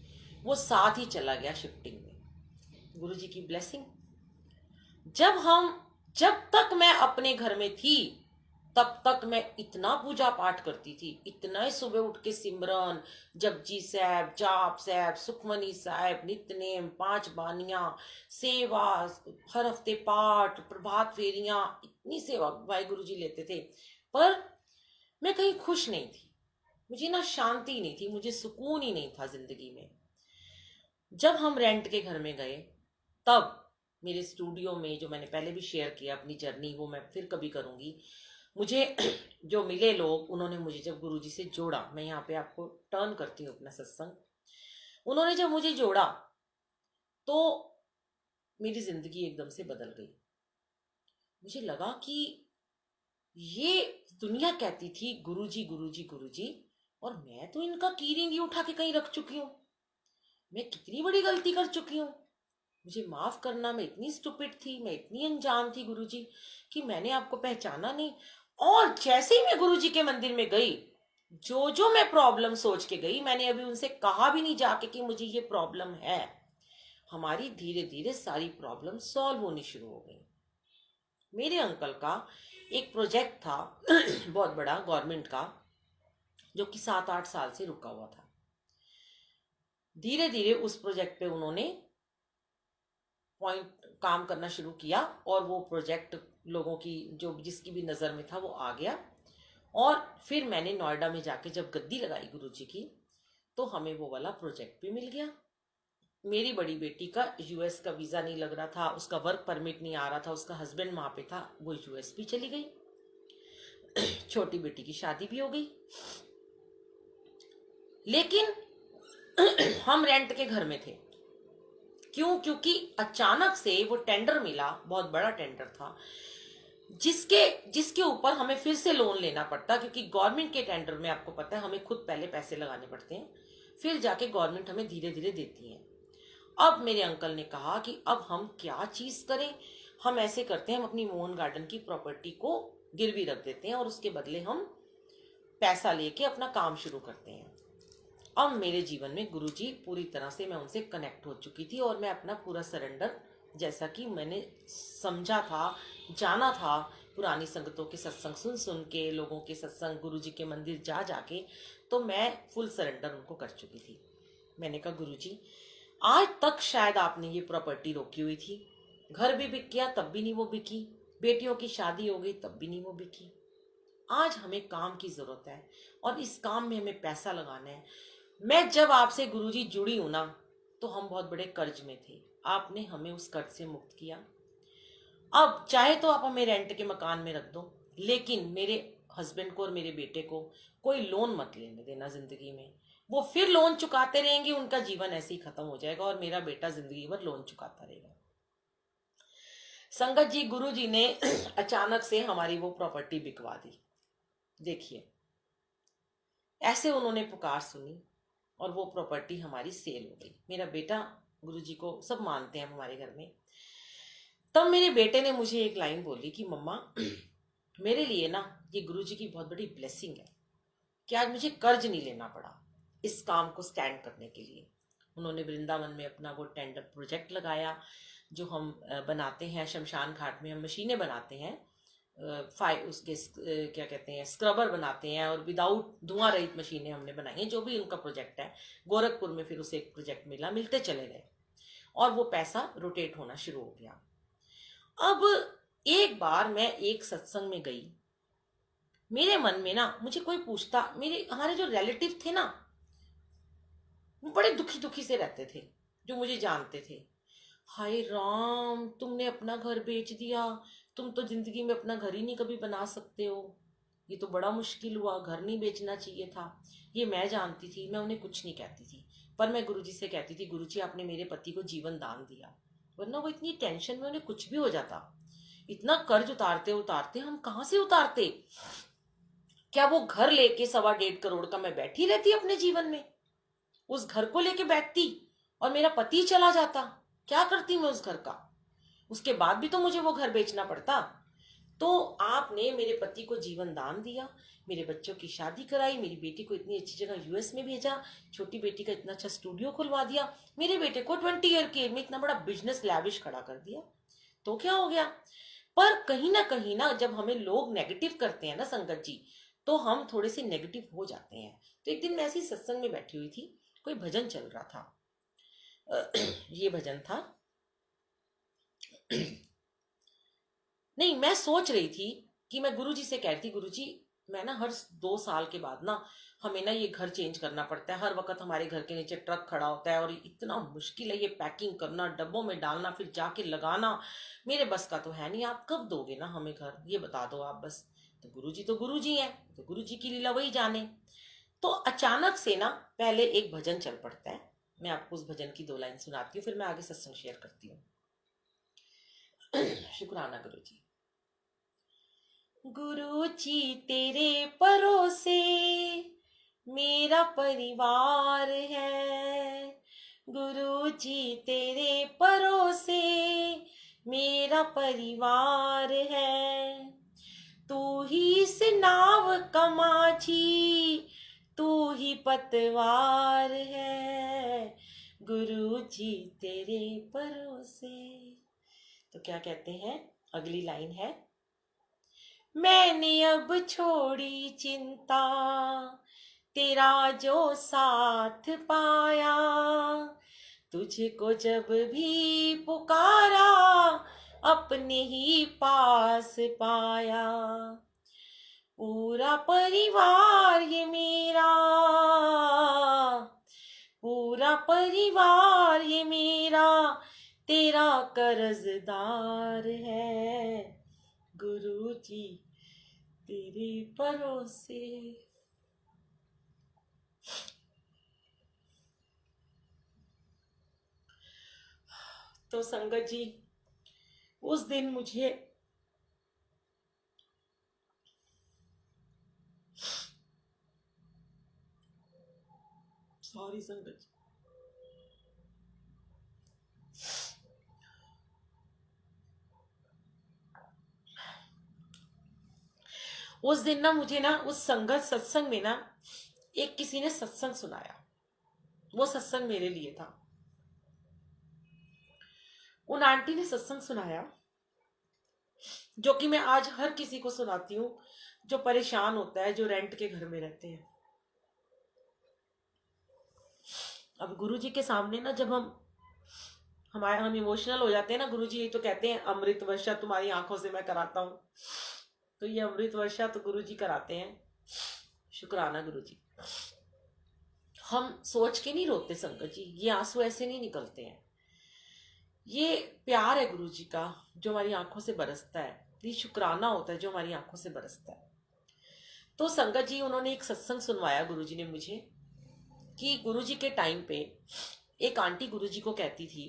वो साथ ही चला गया शिफ्टिंग में। गुरुजी की ब्लेसिंग। जब तक मैं अपने घर में थी तब तक मैं इतना पूजा पाठ करती थी, इतना ही सुबह उठ के सिमरन, जपजी साहब, जाप साहब, सुखमनी साहब, नित्यनेम, 5 बानियां, सेवा, हर हफ्ते पाठ, प्रभात फेरियां, इतनी सेवा वाहिगुरु जी लेते थे। पर मैं कहीं खुश नहीं थी, मुझे ना शांति नहीं थी, मुझे सुकून ही नहीं था जिंदगी में। जब हम रेंट के घर में गए तब मेरे स्टूडियो में, जो मैंने पहले भी शेयर किया अपनी जर्नी, वो मैं फिर कभी करूंगी, मुझे जो मिले लोग, उन्होंने मुझे जब गुरुजी से जोड़ा, मैं यहाँ पे आपको टर्न करती हूँ अपना सत्संग, उन्होंने जब मुझे जोड़ा तो मेरी जिंदगी एकदम से बदल गई। मुझे लगा कि ये दुनिया कहती थी गुरुजी गुरुजी गुरुजी, और मैं तो इनका की रिंग ही उठा के कहीं रख चुकी हूँ। मैं कितनी बड़ी गलती कर चुकी हूँ, मुझे माफ करना, मैं इतनी स्टूपिड थी, मैं इतनी अनजान थी गुरुजी, कि मैंने आपको पहचाना नहीं। और जैसे ही मैं गुरुजी के मंदिर में गई, जो जो मैं प्रॉब्लम सोच के गई, मैंने अभी उनसे कहा भी नहीं जाके कि मुझे ये प्रॉब्लम है, हमारी धीरे धीरे सारी प्रॉब्लम सॉल्व होनी शुरू हो गई। मेरे अंकल का एक प्रोजेक्ट था बहुत बड़ा गवर्नमेंट का, जो कि 7-8 साल से रुका हुआ था। धीरे धीरे उस प्रोजेक्ट पे उन्होंने काम करना शुरू किया और वो प्रोजेक्ट लोगों की, जो जिसकी भी नज़र में था, वो आ गया। और फिर मैंने नोएडा में जाके जब गद्दी लगाई गुरुजी की, तो हमें वो वाला प्रोजेक्ट भी मिल गया। मेरी बड़ी बेटी का यूएस का वीज़ा नहीं लग रहा था, उसका वर्क परमिट नहीं आ रहा था, उसका हस्बैंड वहाँ पे था, वो यूएस भी चली गई। छोटी बेटी की शादी भी हो गई। लेकिन हम रेंट के घर में थे। क्यों? क्योंकि अचानक से वो टेंडर मिला, बहुत बड़ा टेंडर था, जिसके जिसके ऊपर हमें फिर से लोन लेना पड़ता, क्योंकि गवर्नमेंट के टेंडर में आपको पता है हमें खुद पहले पैसे लगाने पड़ते हैं, फिर जाके गवर्नमेंट हमें धीरे धीरे देती है। अब मेरे अंकल ने कहा कि अब हम क्या चीज करें, हम ऐसे करते हैं, हम अपनी मोहन गार्डन की प्रॉपर्टी को गिरवी रख देते हैं और उसके बदले हम पैसा लेके अपना काम शुरू करते हैं। अब मेरे जीवन में गुरुजी पूरी तरह से, मैं उनसे कनेक्ट हो चुकी थी और मैं अपना पूरा सरेंडर, जैसा कि मैंने समझा था, जाना था, पुरानी संगतों के सत्संग सुन सुन के, लोगों के सत्संग, गुरुजी के मंदिर जा जाके, तो मैं फुल सरेंडर उनको कर चुकी थी। मैंने कहा गुरुजी, आज तक शायद आपने ये प्रॉपर्टी रोकी हुई थी, घर भी बिक गया तब भी नहीं वो बिकी, बेटियों की शादी हो गई तब भी नहीं वो बिकी। आज हमें काम की जरूरत है और इस काम में हमें पैसा लगाना है। मैं जब आपसे गुरुजी जुड़ी हूं ना, तो हम बहुत बड़े कर्ज में थे, आपने हमें उस कर्ज से मुक्त किया। अब चाहे तो आप हमें रेंट के मकान में रख दो, लेकिन मेरे हस्बैंड को और मेरे बेटे को कोई लोन मत लेने देना जिंदगी में। वो फिर लोन चुकाते रहेंगे, उनका जीवन ऐसे ही खत्म हो जाएगा और मेरा बेटा जिंदगी भर लोन चुकाता रहेगा। संगत जी, गुरु जी ने अचानक से हमारी वो प्रॉपर्टी बिकवा दी। देखिए, ऐसे उन्होंने पुकार सुनी और वो प्रॉपर्टी हमारी सेल हो गई। मेरा बेटा, गुरुजी को सब मानते हैं हमारे घर में, तब मेरे बेटे ने मुझे एक लाइन बोली कि मम्मा, मेरे लिए ना ये गुरुजी की बहुत बड़ी ब्लेसिंग है कि आज मुझे कर्ज नहीं लेना पड़ा इस काम को स्टैंड करने के लिए। उन्होंने वृंदावन में अपना वो टेंडर प्रोजेक्ट लगाया, जो हम बनाते हैं शमशान घाट में, हम मशीनें बनाते हैं, उसके क्या कहते हैं, स्क्रबर बनाते हैं, और विदाउट धुआं रहित मशीनें हमने बनाई हैं। जो भी उनका प्रोजेक्ट है, गोरखपुर में फिर उसे एक प्रोजेक्ट मिला, मिलते चले गए और वो पैसा रोटेट होना शुरू हो गया। अब एक बार मैं एक सत्संग में गई, मेरे मन में ना, मुझे कोई पूछता, हमारे जो रिलेटिव थे ना, वो बड़े दुखी दुखी से रहते थे, जो मुझे जानते थे। हाय राम, तुमने अपना घर बेच दिया, तुम तो जिंदगी में अपना घर ही नहीं कभी बना सकते हो, ये तो बड़ा मुश्किल हुआ, घर नहीं बेचना चाहिए था। ये मैं जानती थी, मैं उन्हें कुछ नहीं कहती थी, पर मैं गुरुजी से कहती थी, गुरुजी आपने मेरे पति को जीवन दान दिया, वरना वो इतनी टेंशन में उन्हें कुछ भी हो जाता। इतना कर्ज उतारते उतारते हम कहाँ से उतारते? क्या वो घर लेके 1.25 करोड़ का मैं बैठी रहती अपने जीवन में? उस घर को लेके बैठती और मेरा पति चला जाता, क्या करती मैं उस घर का? उसके बाद भी तो मुझे वो घर बेचना पड़ता। तो आपने मेरे पति को जीवन दान दिया, मेरे बच्चों की शादी कराई, मेरी बेटी को इतनी अच्छी जगह यूएस में भेजा, छोटी बेटी का इतना अच्छा स्टूडियो खुलवा दिया, मेरे बेटे को 20 ईयर की एज में इतना बड़ा बिजनेस लैविश खड़ा कर दिया। तो क्या हो गया? पर कहीं ना जब हमें लोग नेगेटिव करते हैं ना संगत जी, तो हम थोड़े से नेगेटिव हो जाते हैं। तो एक दिन मैं ऐसी सत्संग में बैठी हुई थी, कोई भजन चल रहा था। ये भजन था नहीं, मैं सोच रही थी कि मैं गुरुजी से कहती, गुरुजी मैं ना हर 2 साल के बाद ना, हमें ना ये घर चेंज करना पड़ता है, हर वक्त हमारे घर के नीचे ट्रक खड़ा होता है और इतना मुश्किल है ये पैकिंग करना, डब्बों में डालना, फिर जाके लगाना, मेरे बस का तो है नहीं, आप कब दोगे ना हमें घर, ये बता दो आप बस। तो गुरुजी हैं, तो गुरुजी की लीला वही जाने। तो अचानक से ना पहले एक भजन चल पड़ता है, मैं आपको उस भजन की 2 लाइन सुनाती हूँ, फिर मैं आगे सत्संग शेयर करती हूँ। शुक्राना गुरुजी। गुरुजी तेरे परोसे मेरा परिवार है, गुरुजी तेरे परोसे मेरा परिवार है, तू ही इस नाव का माझी, तू ही पतवार है, गुरुजी तेरे परोसे। तो क्या कहते हैं, अगली लाइन है, मैंने अब छोड़ी चिंता, तेरा जो साथ पाया, तुझको जब भी पुकारा, अपने ही पास पाया, पूरा परिवार ये मेरा, पूरा परिवार ये मेरा, तेरा कर्जदार है, गुरुजी तेरे परोसे। तो संगत जी, उस दिन मुझे सॉरी संगत जी, उस दिन ना मुझे ना उस संगत सत्संग में ना एक किसी ने सत्संग सुनाया। वो सत्संग मेरे लिए था। उन आंटी ने सत्संग सुनाया जो कि मैं आज हर किसी को सुनाती हूँ जो परेशान होता है, जो रेंट के घर में रहते हैं। अब गुरु जी के सामने ना जब हम इमोशनल हो जाते हैं ना, गुरु जी ये तो कहते हैं अमृत वर्षा तुम्हारी आंखों से मैं कराता हूँ। तो ये अमृत वर्षा तो गुरु जी कराते हैं। शुक्राना गुरु जी। हम सोच के नहीं रोते संगत जी, ये आंसू ऐसे नहीं निकलते हैं। ये प्यार है गुरु जी का जो हमारी आंखों से बरसता है। ये शुक्राना होता है जो हमारी आंखों से बरसता है। तो संगत जी, उन्होंने एक सत्संग सुनवाया गुरु जी ने मुझे कि गुरु जी के टाइम पे एक आंटी गुरु जी को कहती थी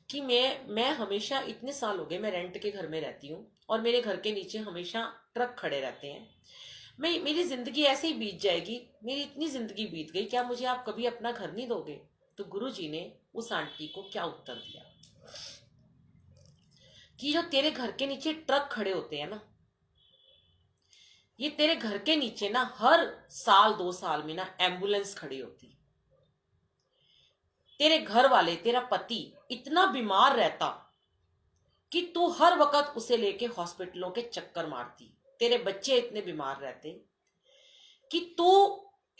कि मैं हमेशा, इतने साल हो गए मैं रेंट के घर में रहती हूँ और मेरे घर के नीचे हमेशा ट्रक खड़े रहते हैं। मेरी जिंदगी ऐसे ही बीत जाएगी, मेरी इतनी जिंदगी बीत गई, क्या मुझे आप कभी अपना घर नहीं दोगे? तो गुरु जी ने उस आंटी को क्या उत्तर दिया कि जो तेरे घर के नीचे ट्रक खड़े होते हैं ना, ये तेरे घर के नीचे ना हर साल 2 साल में ना एम्बुलेंस खड़ी होती। तेरे घर वाले, तेरा पति इतना बीमार रहता कि तू हर वक्त उसे लेके हॉस्पिटलों के चक्कर मारती। तेरे बच्चे इतने बीमार रहते कि तू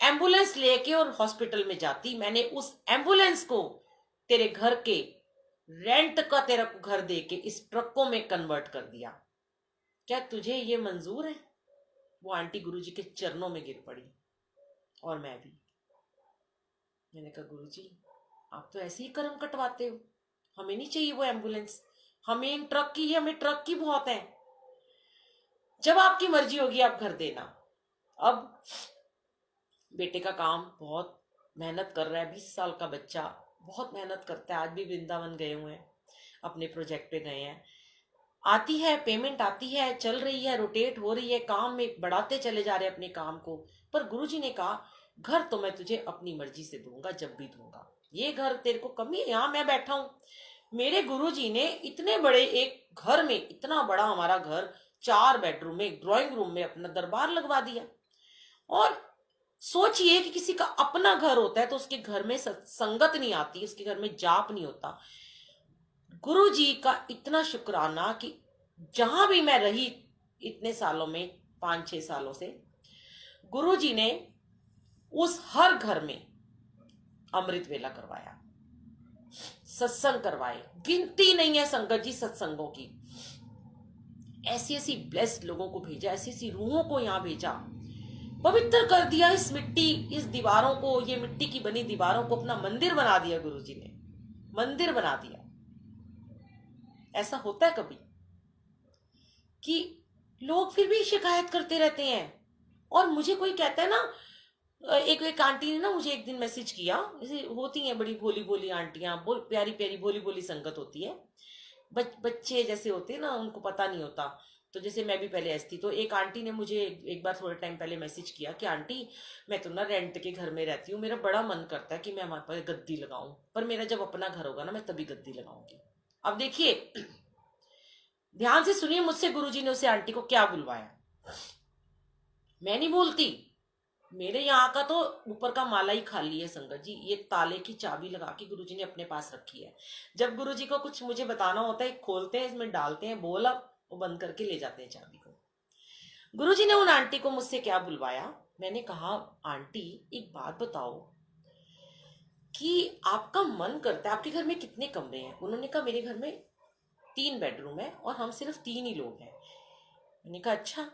एम्बुलेंस लेके और हॉस्पिटल में जाती। मैंने उस एम्बुलेंस को तेरे घर के रेंट का तेरा घर देके इस ट्रकों में कन्वर्ट कर दिया। क्या तुझे ये मंजूर है? वो आंटी गुरुजी के चरणों में गिर पड़ी और मैं भी। मैंने कहा गुरुजी, आप तो ऐसे ही कर्म कटवाते हो, हमें नहीं चाहिए वो एम्बुलेंस, हमें इन ट्रक की, हमें ट्रक की बहुत है। जब आपकी मर्जी होगी आप घर देना। अब बेटे का काम बहुत मेहनत कर रहा है, 20 साल का बच्चा बहुत मेहनत करता है। आज भी वृंदावन गए हुए हैं, अपने प्रोजेक्ट पे गए हैं। आती है पेमेंट, आती है, चल रही है, रोटेट हो रही है, काम में बढ़ाते चले जा रहे हैं अपने काम को। पर गुरुजी ने कहा घर तो मैं तुझे अपनी मर्जी से दूंगा, जब भी दूंगा। ये घर तेरे को कमी है, यहाँ मैं बैठा हूं। मेरे गुरुजी ने इतने बड़े एक घर में, इतना बड़ा हमारा घर, 4 बेडरूम में, एक ड्राइंग रूम में अपना दरबार लगवा दिया। और सोचिए कि किसी का अपना घर होता है तो उसके घर में संगत नहीं आती, उसके घर में जाप नहीं होता। गुरु जी का इतना शुक्राना कि जहां भी मैं रही इतने सालों में, 5-6 सालों से, गुरु जी ने उस हर घर में अमृत वेला करवाया, सत्संग करवाए। गिनती नहीं है संगत जी सत्संगों की। ऐसी ऐसी ब्लेस्ड लोगों को भेजा, ऐसी ऐसी रूहों को यहाँ भेजा, पवित्र कर दिया इस मिट्टी, इस दीवारों को, ये मिट्टी की बनी दीवारों को अपना मंदिर बना दिया। गुरु जी ने मंदिर बना दिया। ऐसा होता है कभी कि लोग फिर भी शिकायत करते रहते हैं। और मुझे कोई कहता है ना, एक आंटी ने ना मुझे एक दिन मैसेज किया, जैसे होती हैं बड़ी भोली भोली आंटियां, प्यारी प्यारी भोली भोली संगत होती है, बच्चे जैसे होते हैं ना, उनको पता नहीं होता। तो जैसे मैं भी पहले ऐसी थी। तो एक आंटी ने मुझे एक बार थोड़े टाइम पहले मैसेज किया कि आंटी मैं तो ना रेंट के घर में रहती हूँ, मेरा बड़ा मन करता है कि मैं हमारे पास गद्दी लगाऊं, पर मेरा जब अपना घर होगा ना मैं तभी गद्दी लगाऊंगी। अब देखिए, ध्यान से सुनिए, मुझसे गुरुजी ने उसे आंटी को क्या बुलवाया। मैं नहीं बोलती, मेरे यहाँ का तो ऊपर का माला ही खाली है संगत जी। ये ताले की चाबी लगा के गुरुजी ने अपने पास रखी है। जब गुरुजी को कुछ मुझे बताना होता है, खोलते हैं, इसमें डालते हैं, बोल, अब वो बंद करके ले जाते हैं चाबी को। गुरुजी ने उन आंटी को मुझसे क्या बुलवाया। मैंने कहा आंटी एक बात बताओ कि आपका मन करता है, आपके घर में कितने कमरे हैं? उन्होंने कहा मेरे घर में 3 बेडरूम है और हम सिर्फ 3 ही लोग हैं। मैंने कहा अच्छा।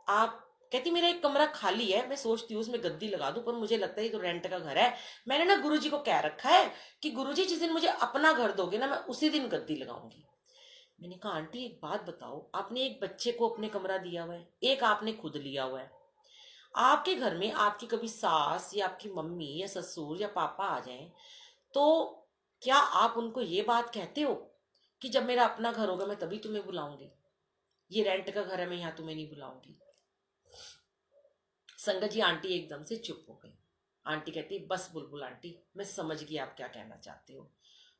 आप कहती मेरा एक कमरा खाली है, मैं सोचती हूँ उसमें गद्दी लगा दूं, पर मुझे लगता है ये तो रेंट का घर है। मैंने ना गुरुजी को कह रखा है कि गुरुजी जिस दिन मुझे अपना घर दोगे ना, मैं उसी दिन गद्दी लगाऊंगी। मैंने कहा आंटी एक बात बताओ, आपने एक बच्चे को अपने कमरा दिया हुआ है, एक आपने खुद लिया हुआ है। आपके घर में आपकी कभी सास या आपकी मम्मी या ससुर या पापा आ जाएं तो क्या आप उनको ये बात कहते हो कि जब मेरा अपना घर होगा मैं तभी तुम्हें बुलाऊंगी, ये रेंट का घर है, मैं यहाँ तुम्हें नहीं बुलाऊंगी। संगत जी आंटी एकदम से चुप हो गई। आंटी कहती, बस बुलबुल आंटी, मैं समझ गई आप क्या कहना चाहते हो,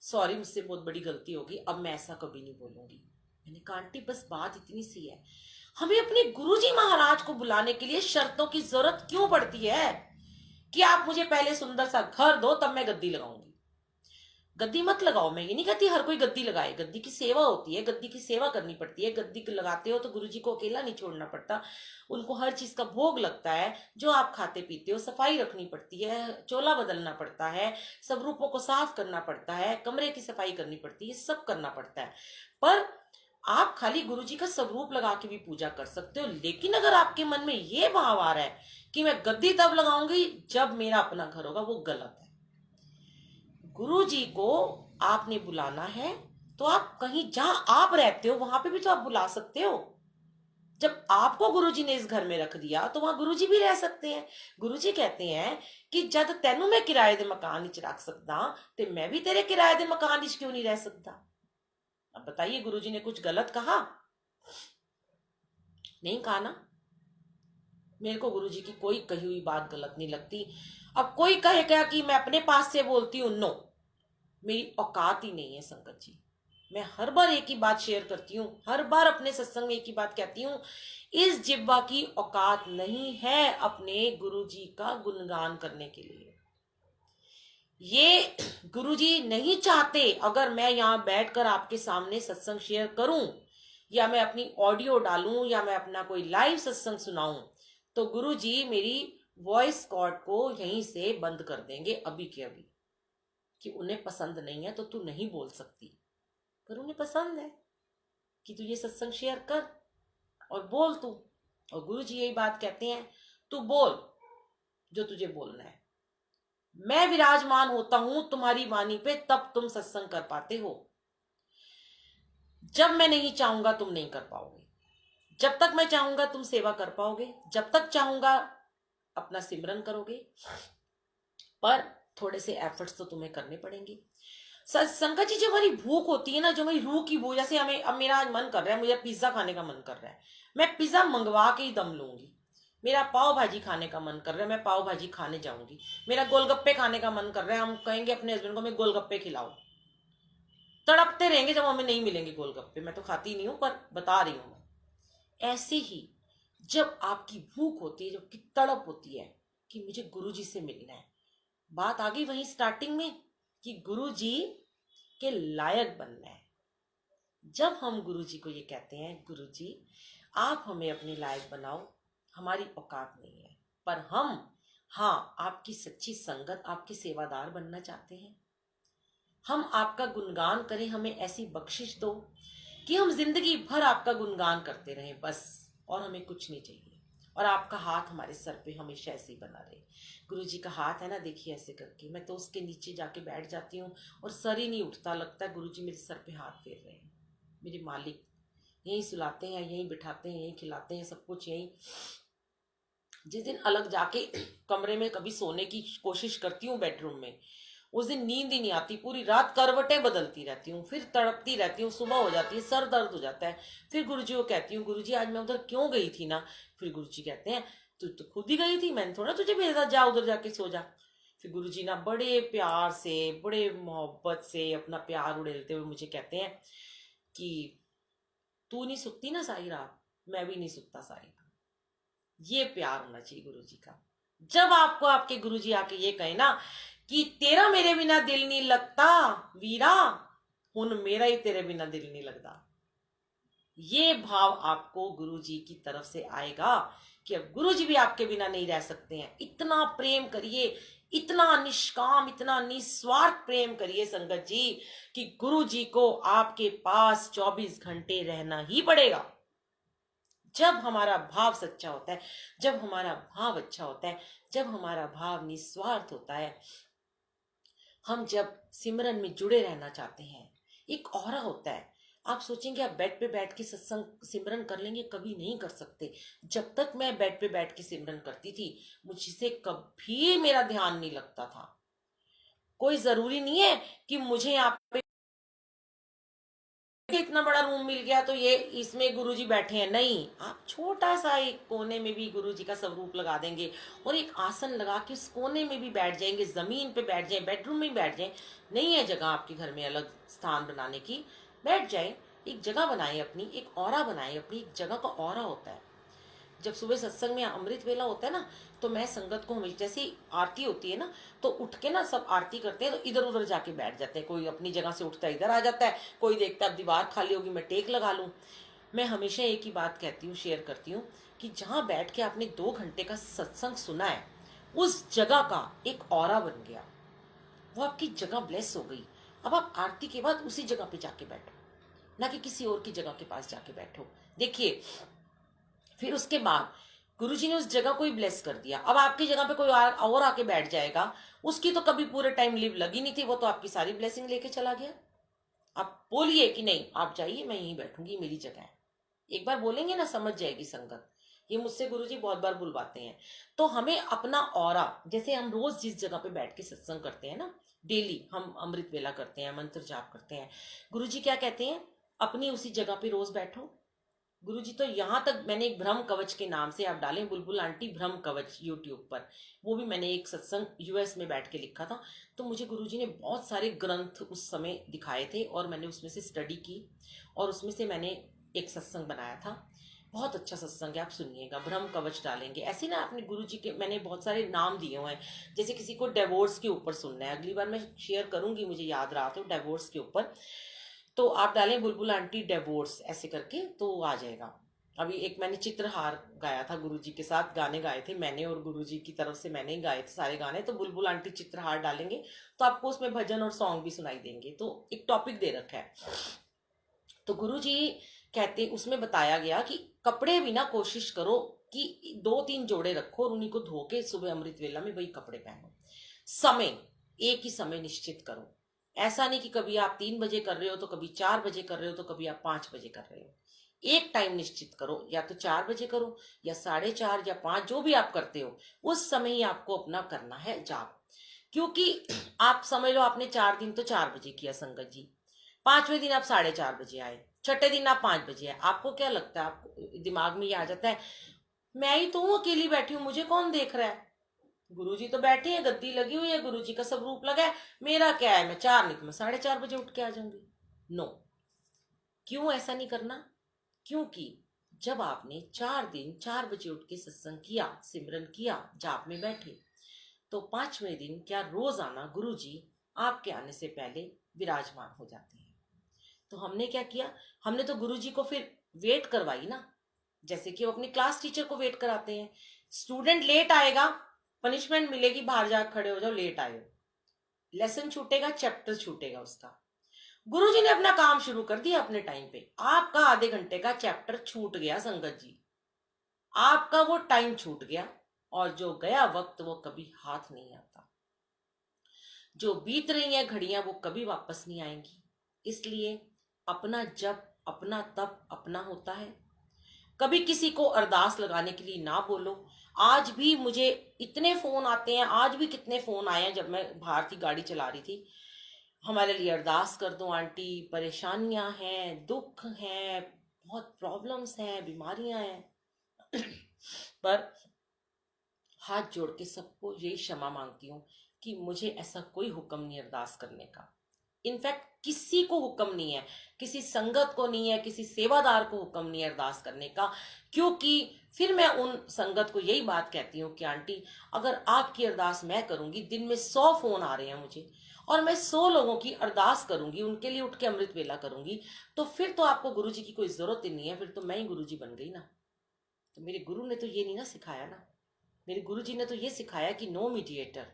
सॉरी मुझसे बहुत बड़ी गलती होगी, अब मैं ऐसा कभी नहीं बोलूंगी। मैंने कहा आंटी बस बात इतनी सी है, हमें अपने गुरुजी महाराज को बुलाने के लिए शर्तों की जरूरत क्यों पड़ती है कि आप मुझे पहले सुंदर सा घर दो तब मैं गद्दी लगाऊंगी। गद्दी मत लगाओ, मैं ये नहीं कहती हर कोई गद्दी लगाए, गद्दी की सेवा होती है, गद्दी की सेवा करनी पड़ती है। गद्दी लगाते हो तो गुरुजी को अकेला नहीं छोड़ना पड़ता, उनको हर चीज का भोग लगता है, जो आप खाते पीते हो, सफाई रखनी पड़ती है, चोला बदलना पड़ता है, सब रूपों को साफ करना पड़ता है, कमरे की सफाई करनी पड़ती है, सब करना पड़ता है। पर आप खाली गुरुजी का स्वरूप लगा के भी पूजा कर सकते हो। लेकिन अगर आपके मन में ये भाव आ रहा है कि मैं गद्दी तब लगाऊंगी जब मेरा अपना घर होगा, वो गलत है। गुरु जी को आपने बुलाना है तो आप कहीं जहां आप रहते हो वहां पे भी तो आप बुला सकते हो। जब आपको गुरुजी ने इस घर में रख दिया तो वहां गुरुजी भी रह सकते हैं। गुरुजी कहते हैं कि जद तेनू मैं किराए दे मकान च रख सकता तो मैं भी तेरे किराए दे मकान च क्यों नहीं रह सकता। अब बताइए, गुरुजी ने कुछ गलत कहा? नहीं कहा ना। मेरे को गुरुजी की कोई कही हुई बात गलत नहीं लगती। अब कोई कहे क्या कि मैं अपने पास से बोलती हूं, नो, मेरी औकात ही नहीं है संगत जी। मैं हर बार एक ही बात शेयर करती हूँ, हर बार अपने सत्संग में एक ही बात कहती हूँ, इस जिब्बा की औकात नहीं है अपने गुरुजी का गुणगान करने के लिए। ये गुरुजी नहीं चाहते अगर मैं यहाँ बैठकर आपके सामने सत्संग शेयर करूं या मैं अपनी ऑडियो डालूं या मैं अपना कोई लाइव सत्संग सुनाऊं, तो गुरुजी मेरी वॉइस कॉर्ड को यहीं से बंद कर देंगे अभी के अभी, कि उन्हें पसंद नहीं है तो तू नहीं बोल सकती। पर उन्हें पसंद है कि तू ये सत्संग शेयर कर और बोल तू। और गुरुजी यही बात कहते हैं, तू बोल जो तुझे बोलना है, मैं विराजमान होता हूं तुम्हारी वाणी पे तब तुम सत्संग कर पाते हो। जब मैं नहीं चाहूंगा तुम नहीं कर पाओगे, जब तक मैं चाहूंगा तुम सेवा कर पाओगे, जब तक चाहूंगा अपना सिमरन करोगे, पर थोड़े से एफर्ट्स तो तुम्हें करने पड़ेंगे। संकट जी, जो हमारी भूख होती है ना, जो हमारी रूह की भूख, जैसे हमें अब मेरा आज मन कर रहा है, मुझे पिज्जा खाने का मन कर रहा है, मैं पिज्जा मंगवा के ही दम लूंगी। मेरा पाव भाजी खाने का मन कर रहा है, मैं पाव भाजी खाने जाऊंगी। मेरा गोलगप्पे खाने का मन कर रहा है, हम कहेंगे अपने हस्बैंड को हमें गोलगप्पे खिलाओ। तड़पते रहेंगे जब हमें नहीं मिलेंगे गोलगप्पे। मैं तो खाती नहीं हूं पर बता रही हूं। ऐसे ही जब आपकी भूख होती है, जब की तड़प होती है कि मुझे गुरुजी से मिलना है, बात आ गई वहीं स्टार्टिंग में कि गुरुजी के लायक बनना है। जब हम गुरुजी को ये कहते हैं, गुरुजी आप हमें अपने लायक बनाओ, हमारी औकात नहीं है, पर हम हाँ आपकी सच्ची संगत, आपके सेवादार बनना चाहते हैं, हम आपका गुणगान करें, हमें ऐसी बख्शिश दो कि हम जिंदगी भर आपका गुणगान करते रहें बस, और हमें कुछ नहीं चाहिए। और आपका हाथ हमारे सर पे हमेशा ऐसे ही बना रहे। गुरु जी का हाथ है ना, देखिए ऐसे करके, मैं तो उसके नीचे जाके बैठ जाती हूँ और सर ही नहीं उठता, लगता है गुरु जी मेरे सर पे हाथ फेर रहे हैं। मेरे मालिक यहीं सुलाते हैं, यहीं बिठाते हैं, यहीं खिलाते हैं, सब कुछ यहीं। जिस दिन अलग जाके कमरे में कभी सोने की कोशिश करती हूँ बेडरूम में, उस दिन नींद ही नहीं आती, पूरी रात करवटें बदलती रहती हूँ, फिर तड़पती रहती हूँ, सुबह हो जाती है, सर दर्द हो जाता है। फिर गुरुजी को कहती हूँ, गुरुजी आज मैं उधर क्यों गई थी ना। फिर गुरुजी कहते हैं तू तो खुद ही गई थी, मैंने थोड़ा तुझे भेजा, जा उधर जाके सो जा। फिर गुरुजी ना बड़े प्यार से, बड़े मोहब्बत से अपना प्यार उड़ेलते हुए मुझे कहते हैं कि तू नहीं सुतती ना सारी रात, मैं भी नहीं सुतता सारी रात। ये प्यार होना चाहिए गुरुजी का। जब आपको आपके गुरुजी आके ये कहे ना कि तेरा मेरे बिना दिल नहीं लगता वीरा, हुन मेरा ही तेरे बिना दिल नहीं लगता, ये भाव आपको गुरुजी की तरफ से आएगा कि अब गुरुजी भी आपके बिना नहीं रह सकते हैं। इतना प्रेम करिए, इतना निष्काम, इतना निस्वार्थ प्रेम करिए संगत जी कि गुरुजी को आपके पास 24 घंटे रहना ही पड़ेगा। जब हमारा भाव सच्चा होता है, जब हमारा भाव अच्छा होता है, जब हमारा भाव निस्वार्थ होता है, हम जब सिमरन में जुड़े रहना चाहते हैं, एक ऑरा होता है। आप सोचेंगे आप बेड पे बैठ के सत्संग सिमरन कर लेंगे, कभी नहीं कर सकते। जब तक मैं बेड पे बैठ के सिमरन करती थी, मुझसे कभी मेरा ध्यान नहीं लगता था। कोई जरूरी नहीं है कि मुझे यहाँ पे इतना बड़ा रूम मिल गया तो ये इसमें गुरुजी बैठे हैं, नहीं, आप छोटा सा एक कोने में भी गुरुजी का स्वरूप लगा देंगे और एक आसन लगा के उस कोने में भी बैठ जाएंगे, जमीन पे बैठ जाए, बेडरूम में बैठ जाए, नहीं है जगह आपके घर में अलग स्थान बनाने की, बैठ जाए, एक जगह बनाए अपनी, एक ऑरा बनाए अपनी, एक जगह का ऑरा होता है। जब सुबह सत्संग में अमृत वेला होता है ना, तो मैं संगत को हमेशा, जैसी आरती होती है ना, तो उठ के ना सब आरती करते हैं तो इधर उधर जाके बैठ जाते हैं, कोई अपनी जगह से उठता है इधर आ जाता है, कोई देखता है अब दीवार खाली होगी मैं टेक लगा लूं। मैं हमेशा एक ही बात कहती हूँ, शेयर करती हूँ कि जहाँ बैठ के आपने 2 घंटे का सत्संग सुना है, उस जगह का एक ऑरा बन गया, वो आपकी जगह ब्लेस हो गई। अब आप आरती के बाद उसी जगह पे जाके बैठो, ना कि किसी और की जगह के पास जाके बैठो। देखिए, फिर उसके बाद गुरुजी ने उस जगह को ही ब्लेस कर दिया। अब आपकी जगह पे कोई और आके बैठ जाएगा, उसकी तो कभी पूरे टाइम लिव लगी नहीं थी, वो तो आपकी सारी ब्लेसिंग लेके चला गया। आप बोलिए कि नहीं आप जाइए, मैं यहीं बैठूंगी, मेरी जगह है। एक बार बोलेंगे ना, समझ जाएगी संगत। ये मुझसे गुरुजी बहुत बार बुलवाते हैं। तो हमें अपना ऑरा, जैसे हम रोज जिस जगह पे बैठ के सत्संग करते हैं ना, डेली हम अमृत वेला करते हैं, मंत्र जाप करते हैं, गुरुजी क्या कहते हैं, अपनी उसी जगह पे रोज बैठो। गुरुजी तो यहाँ तक, मैंने एक भ्रम कवच के नाम से, आप डालें बुलबुल आंटी भ्रम कवच यूट्यूब पर, वो भी मैंने एक सत्संग यूएस में बैठ के लिखा था। तो मुझे गुरुजी ने बहुत सारे ग्रंथ उस समय दिखाए थे और मैंने उसमें से स्टडी की और उसमें से मैंने एक सत्संग बनाया था। बहुत अच्छा सत्संग है, आप सुनिएगा, भ्रम कवच डालेंगे ऐसे ना। अपने गुरुजी के मैंने बहुत सारे नाम दिए हुए हैं, जैसे किसी को डिवोर्स के ऊपर सुनना है, अगली बार मैं शेयर करूंगी, मुझे याद रहा तो डिवोर्स के ऊपर, तो आप डालें बुलबुल आंटी डिवोर्स ऐसे करके तो आ जाएगा। अभी एक मैंने चित्रहार गाया था गुरुजी के साथ, गाने गाए थे मैंने और गुरुजी की तरफ से मैंने ही गाए थे सारे गाने, तो बुलबुल आंटी चित्रहार डालेंगे तो आपको उसमें भजन और सॉन्ग भी सुनाई देंगे। तो एक टॉपिक दे रखा है। तो गुरुजी कहते, उसमें बताया गया कि कपड़े भी ना कोशिश करो कि 2-3 जोड़े रखो और उन्हीं को धो के सुबह अमृत वेला में वही कपड़े पहनो। समय, एक ही समय निश्चित करो। ऐसा नहीं कि कभी आप 3 बजे कर रहे हो तो कभी 4 बजे कर रहे हो तो कभी आप 5 बजे कर रहे हो। एक टाइम निश्चित करो, या तो 4 बजे करो या 4:30 या 5, जो भी आप करते हो उस समय ही आपको अपना करना है जाप। क्योंकि आप समझ लो आपने 4 दिन तो 4 बजे किया संगत जी, 5वें दिन आप 4:30 आए, छठे दिन आप 5 बजे आए, आपको क्या लगता है, आपको दिमाग में ये आ जाता है मैं ही तो हूँ, अकेली बैठी हूँ, मुझे कौन देख रहा है, गुरुजी तो बैठे हैं, गद्दी लगी हुई है, गुरुजी का सब रूप लगा है, मेरा क्या है, मैं 4 नहीं तो मैं 4:30 उठ के आ जाऊंगी। नो, क्यों ऐसा नहीं करना? क्योंकि जब आपने 4 दिन 4 बजे उठ के सत्संग किया, सिमरन किया, जाप में बैठे, तो 5वें दिन क्या रोजाना गुरुजी आपके आने से पहले विराजमान हो जाते हैं। तो हमने क्या किया, हमने तो गुरुजी को फिर वेट करवाई ना, जैसे कि वो अपनी क्लास टीचर को वेट कराते हैं। स्टूडेंट लेट आएगा, पनिशमेंट मिलेगी, बाहर जाकर खड़े हो जाओ, लेट आए हो, लेसन छूटेगा, चैप्टर छूटेगा उसका। गुरुजी ने अपना काम शुरू कर दिया अपने टाइम पे, आपका आधे घंटे का चैप्टर छूट गया संगत जी, आपका वो टाइम छूट गया, और जो गया वक्त वो कभी हाथ नहीं आता। जो बीत रही है घड़ियां वो कभी वापस नहीं आएंगी। इसलिए अपना जप, अपना तप अपना होता है। कभी किसी को अरदास लगाने के लिए ना बोलो। आज भी मुझे इतने फोन आते हैं, आज भी कितने फोन आए हैं, जब मैं बाहर थी गाड़ी चला रही थी, हमारे लिए अरदास कर दो आंटी, परेशानियां हैं, दुख हैं, बहुत प्रॉब्लम्स हैं, बीमारियां हैं। पर हाथ जोड़ के सबको यही क्षमा मांगती हूँ कि मुझे ऐसा कोई हुक्म नहीं अरदास करने का। इनफैक्ट किसी को हुक्म नहीं है, किसी संगत को नहीं है, किसी सेवादार को हुक्म नहीं है अरदास करने का। क्योंकि फिर मैं उन संगत को यही बात कहती हूँ कि आंटी अगर आपकी अरदास मैं करूंगी, दिन में 100 फोन आ रहे हैं मुझे, और मैं 100 लोगों की अरदास करूंगी, उनके लिए उठ के अमृत वेला करूंगी, तो फिर तो आपको गुरुजी की कोई जरूरत ही नहीं है, फिर तो मैं ही गुरुजी बन गई ना। तो मेरे गुरु ने तो ये नहीं ना सिखाया ना, मेरे गुरुजी ने तो ये सिखाया कि नो मीडिएटर।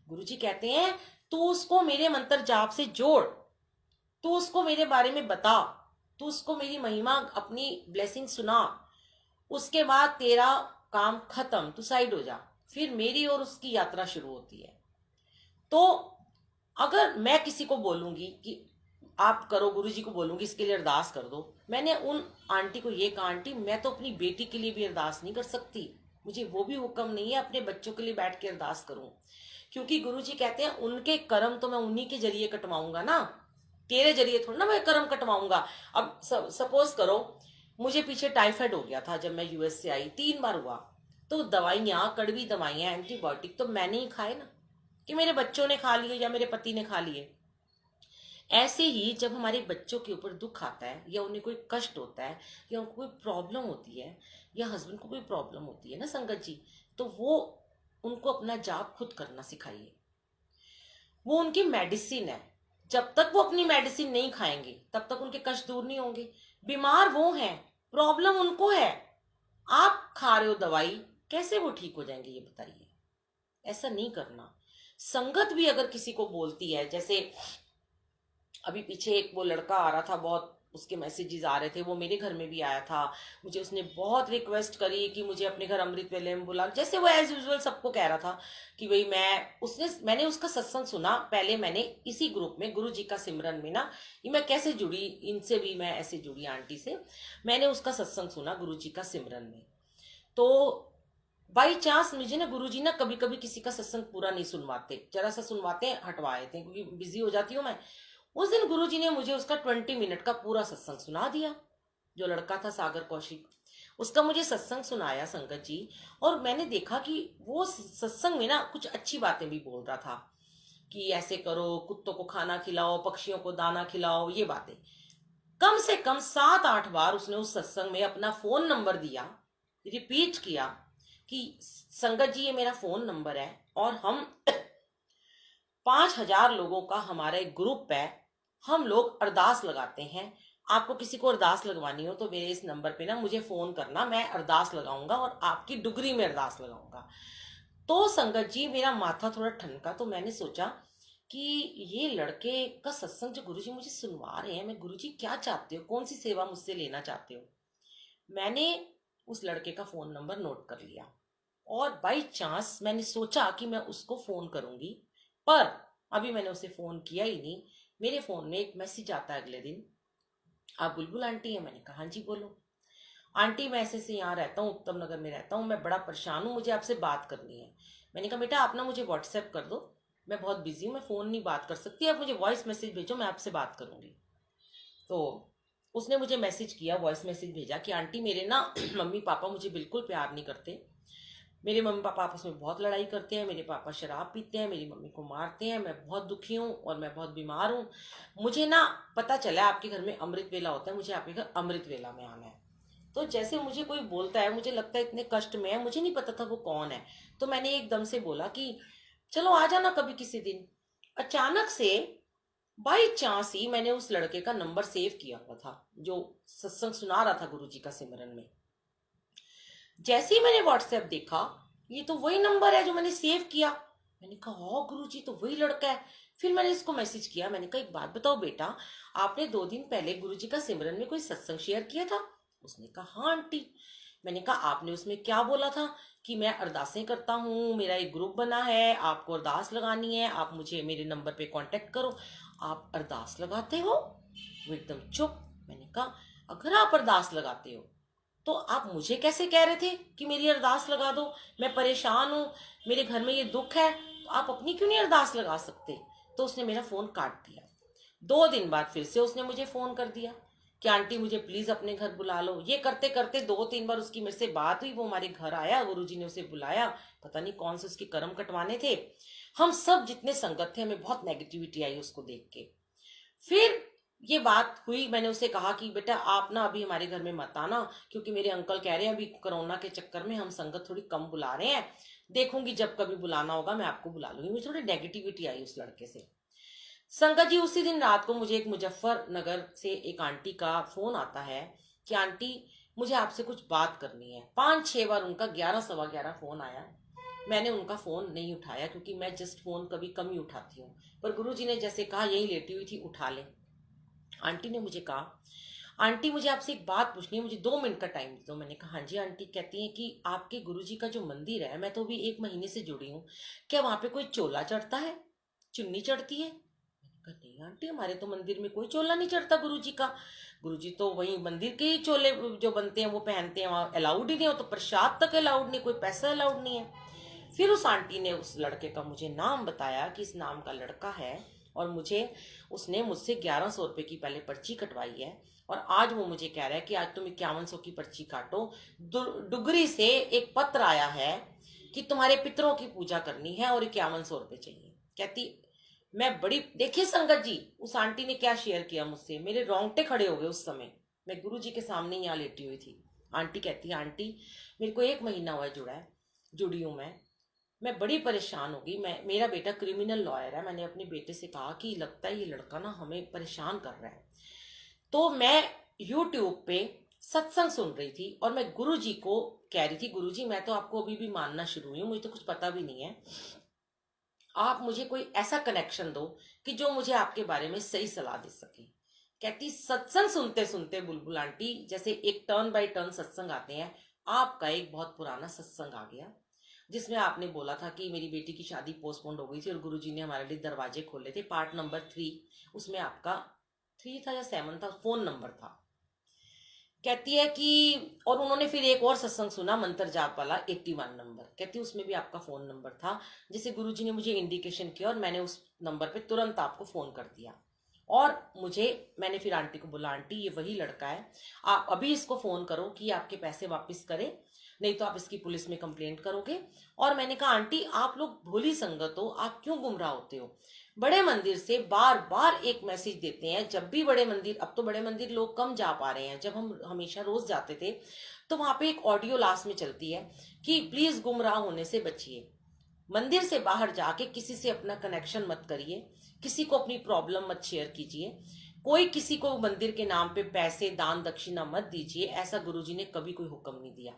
गुरुजी कहते हैं तू उसको मेरे मंत्र जाप से जोड़, तू उसको मेरे बारे में बता, तू उसको मेरी महिमा, अपनी ब्लेसिंग सुना, उसके बाद तेरा काम खत्म, तू साइड हो जा, फिर मेरी और उसकी यात्रा शुरू होती है। तो अगर मैं किसी को बोलूंगी कि आप करो, गुरुजी को बोलूंगी इसके लिए अरदास कर दो, मैंने उन आंटी को ये कहा आंटी मैं तो अपनी बेटी के लिए भी अरदास नहीं कर सकती, मुझे वो भी हुक्म नहीं है अपने बच्चों के लिए बैठ के अरदास करूं, क्योंकि गुरुजी कहते हैं उनके कर्म तो मैं उन्हीं के जरिए कटवाऊंगा ना। तेरे जरिए थोड़ा ना मैं कर्म कटवाऊंगा। अब सपोज करो मुझे पीछे टाइफाइड हो गया था जब मैं यूएस से आई, 3 बार हुआ, तो दवाइयाँ, कड़वी दवाइयाँ, एंटीबायोटिक तो मैंने ही खाए ना, कि मेरे बच्चों ने खा लिए या मेरे पति ने खा लिए। ऐसे ही जब हमारे बच्चों के ऊपर दुख आता है या उन्हें कोई कष्ट होता है या उनको कोई प्रॉब्लम होती है या हस्बैंड को कोई प्रॉब्लम होती है ना संगत जी, तो वो उनको अपना जाप खुद करना सिखाइए। वो उनकी मेडिसिन है। जब तक वो अपनी मेडिसिन नहीं खाएंगे तब तक उनके कष्ट दूर नहीं होंगे। बीमार वो हैं, प्रॉब्लम उनको है, आप खा रहे हो दवाई, कैसे वो ठीक हो जाएंगे ये बताइए। ऐसा नहीं करना। संगत भी अगर किसी को बोलती है, जैसे अभी पीछे एक वो लड़का आ रहा था, बहुत उसके मैसेजेस आ रहे थे, वो मेरे घर में भी आया था, मुझे उसने बहुत रिक्वेस्ट करी कि मुझे अपने घर अमृत वेले में बुला, जैसे वो एज यूजुअल सबको कह रहा था कि भाई मैंने उसका सत्संग सुना। पहले मैंने इसी ग्रुप में गुरु जी का सिमरन में ना, ये मैं कैसे जुड़ी इनसे भी, मैं ऐसे जुड़ी आंटी से, मैंने उसका सत्संग सुना गुरु जी का सिमरन में। तो बाई चांस मुझे ना गुरुजी ना कभी कभी किसी का सत्संग पूरा नहीं सुनवाते, जरा सा सुनवाते हैं, हटवा देते हैं, क्योंकि बिजी हो जाती हूँ मैं। उस दिन गुरुजी ने मुझे उसका 20 मिनट का पूरा सत्संग सुना दिया। जो लड़का था सागर कौशिक, उसका मुझे सत्संग सुनाया संगत जी। और मैंने देखा कि वो सत्संग में ना कुछ अच्छी बातें भी बोल रहा था कि ऐसे करो, कुत्तों को खाना खिलाओ, पक्षियों को दाना खिलाओ, ये बातें। कम से कम 7-8 बार उसने उस सत्संग में अपना फोन नंबर दिया, रिपीट किया कि संगत जी ये मेरा फोन नंबर है और हम 5,000 लोगों का हमारा एक ग्रुप है, हम लोग अरदास लगाते हैं। आपको किसी को अरदास लगवानी हो तो मेरे इस नंबर पे ना मुझे फोन करना, मैं अरदास लगाऊंगा और आपकी डुगरी में अरदास लगाऊंगा। तो संगत जी मेरा माथा थोड़ा ठनका, तो मैंने सोचा कि ये लड़के का सत्संग जो गुरुजी मुझे सुनवा रहे हैं, मैं गुरुजी क्या चाहते हो, कौन सी सेवा मुझसे लेना चाहते हो। मैंने उस लड़के का फोन नंबर नोट कर लिया और बाई चांस मैंने सोचा कि मैं उसको फोन करूंगी, पर अभी मैंने उसे फोन किया ही नहीं। मेरे फोन में एक मैसेज आता है अगले दिन, आप बुलबुल आंटी हैं? मैंने कहा हाँ जी बोलो। आंटी मैं ऐसे से यहाँ रहता हूँ, उत्तम नगर में रहता हूँ, मैं बड़ा परेशान हूँ, मुझे आपसे बात करनी है। मैंने कहा बेटा आप ना मुझे व्हाट्सएप कर दो, मैं बहुत बिजी हूँ, मैं फोन नहीं बात कर सकती, आप मुझे वॉइस मैसेज भेजो, मैं आपसे बात करूंगी। तो उसने मुझे मैसेज किया, वॉइस मैसेज भेजा कि आंटी मेरे ना मम्मी पापा मुझे बिल्कुल प्यार नहीं करते, मेरे मम्मी पापा आपस में बहुत लड़ाई करते हैं, मेरे पापा शराब पीते हैं, मेरी मम्मी को मारते हैं, मैं बहुत दुखी हूँ और मैं बहुत बीमार हूँ। मुझे ना पता चला आपके घर में अमृत वेला होता है, मुझे आपके घर अमृत वेला में आना है। तो जैसे मुझे कोई बोलता है, मुझे लगता है इतने कष्ट में है, मुझे नहीं पता था वो कौन है, तो मैंने एकदम से बोला कि चलो आ जाना कभी किसी दिन। अचानक से बाई चांस ही मैंने उस लड़के का नंबर सेव किया हुआ था जो सत्संग सुना रहा था गुरुजी का सिमरन में। जैसे ही मैंने व्हाट्सएप देखा, ये तो वही नंबर है जो मैंने सेव किया। मैंने कहा हाँ गुरुजी तो वही लड़का है। फिर मैंने इसको मैसेज किया, मैंने कहा एक बात बताओ बेटा, आपने 2 दिन पहले गुरुजी का सिमरन में कोई सत्संग शेयर किया था? उसने कहा हाँ आंटी। मैंने कहा आपने उसमें क्या बोला था कि मैं अरदासें करता हूँ, मेरा एक ग्रुप बना है, आपको अरदास लगानी है, आप मुझे मेरे नंबर पे कांटेक्ट करो। आप अरदास लगाते हो? वो एकदम चुप। मैंने कहा अगर आप अरदास लगाते हो तो आप मुझे कैसे कह रहे थे कि मेरी अरदास लगा दो, मैं परेशान हूँ, मेरे घर में ये दुख है, तो आप अपनी क्यों नहीं अरदास लगा सकते? तो उसने मेरा फोन काट दिया। 2 दिन बाद फिर से उसने मुझे फोन कर दिया कि आंटी मुझे प्लीज अपने घर बुला लो। ये करते करते 2-3 बार उसकी मेरे से बात हुई, वो हमारे घर आया, गुरुजी ने उसे बुलाया, पता नहीं कौन से उसके कर्म कटवाने थे। हम सब जितने संगत थे, हमें बहुत नेगेटिविटी आई उसको देख के। फिर ये बात हुई, मैंने उसे कहा कि बेटा आप ना अभी हमारे घर में मत आना, क्योंकि मेरे अंकल कह रहे हैं अभी कोरोना के चक्कर में हम संगत थोड़ी कम बुला रहे हैं, देखूंगी जब कभी बुलाना होगा मैं आपको बुला लूंगी। मुझे थोड़ी नेगेटिविटी आई उस लड़के से। संगत जी उसी दिन रात को मुझे एक मुजफ्फरनगर से एक आंटी का फोन आता है कि आंटी मुझे आपसे कुछ बात करनी है। 5-6 बार उनका 11-11:15 फोन आया, मैंने उनका फोन नहीं उठाया क्योंकि मैं जस्ट फोन कभी कम ही उठाती हूँ, पर गुरुजी ने जैसे कहा यही लेटी हुई थी उठा ले। आंटी ने मुझे कहा आंटी मुझे आपसे एक बात पूछनी है, मुझे 2 मिनट का टाइम दो। मैंने कहा हाँ जी आंटी। कहती हैं कि आपके गुरुजी का जो मंदिर है, मैं तो अभी 1 महीने से जुड़ी हूँ, क्या वहां पे कोई चोला चढ़ता है, चुन्नी चढ़ती है? मैंने कहा नहीं आंटी, हमारे तो मंदिर में कोई चोला नहीं चढ़ता गुरुजी का, गुरुजी तो वही मंदिर के ही चोले जो बनते हैं वो पहनते हैं, वहाँ अलाउड ही नहीं हो, तो प्रसाद तक अलाउड नहीं, कोई पैसा अलाउड नहीं है। फिर उस आंटी ने उस लड़के का मुझे नाम बताया कि इस नाम का लड़का है और उसने मुझसे 1100 रुपये की पहले पर्ची कटवाई है, और आज वो मुझे कह रहा है कि आज तुम 5100 की पर्ची काटो। डुगरी से एक पत्र आया है कि तुम्हारे पितरों की पूजा करनी है और 5100 रुपये चाहिए। कहती मैं बड़ी, देखिए संगत जी उस आंटी ने क्या शेयर किया मुझसे, मेरे रोंगटे खड़े हो गए उस समय। मैं गुरु जी के सामने यहाँ लेटी हुई थी। आंटी कहती है, आंटी मेरे को 1 महीना हुआ जुड़ी हूँ मैं बड़ी परेशान हो गई। मेरा बेटा क्रिमिनल लॉयर है। मैंने अपने बेटे से कहा कि लगता है ये लड़का ना हमें परेशान कर रहा है। तो मैं यूट्यूब पे सत्संग सुन रही थी और मैं गुरु जी को कह रही थी, गुरु जी मैं तो आपको अभी भी मानना शुरू हुई हूँ, मुझे तो कुछ पता भी नहीं है, आप मुझे कोई ऐसा कनेक्शन दो कि जो मुझे आपके बारे में सही सलाह दे सके। कहती सत्संग सुनते सुनते बुलबुल आंटी, जैसे एक टर्न बाय टर्न सत्संग आते हैं, आपका एक बहुत पुराना सत्संग आ गया जिसमें आपने बोला था कि मेरी बेटी की शादी पोस्टपोन्ड हो गई थी और गुरुजी ने हमारे लिए दरवाजे खोले थे। पार्ट नंबर 3, उसमें आपका 3 था या 7 था, फोन नंबर था। कहती है कि और उन्होंने फिर एक और सत्संग सुना मंत्र जाप वाला 81 नंबर। कहती है उसमें भी आपका फोन नंबर था, जिसे गुरुजी ने मुझे इंडिकेशन किया और मैंने उस नंबर पे तुरंत आपको फोन कर दिया। और मैंने फिर आंटी को बोला, आंटी ये वही लड़का है, आप अभी इसको फोन करो कि आपके पैसे वापस करे, नहीं तो आप इसकी पुलिस में कंप्लेंट करोगे। और मैंने कहा आंटी आप लोग भोली संगत हो, आप क्यों गुमराह होते हो। बड़े मंदिर से बार बार एक मैसेज देते हैं, जब भी बड़े मंदिर, अब तो बड़े मंदिर लोग कम जा पा रहे हैं, जब हम हमेशा रोज जाते थे तो वहां पे एक ऑडियो लास्ट में चलती है कि प्लीज गुमराह होने से बचिए, मंदिर से बाहर जाके किसी से अपना कनेक्शन मत करिए, किसी को अपनी प्रॉब्लम मत शेयर कीजिए, कोई किसी को मंदिर के नाम पे पैसे दान दक्षिणा मत दीजिए, ऐसा गुरुजी ने कभी कोई हुक्म नहीं दिया।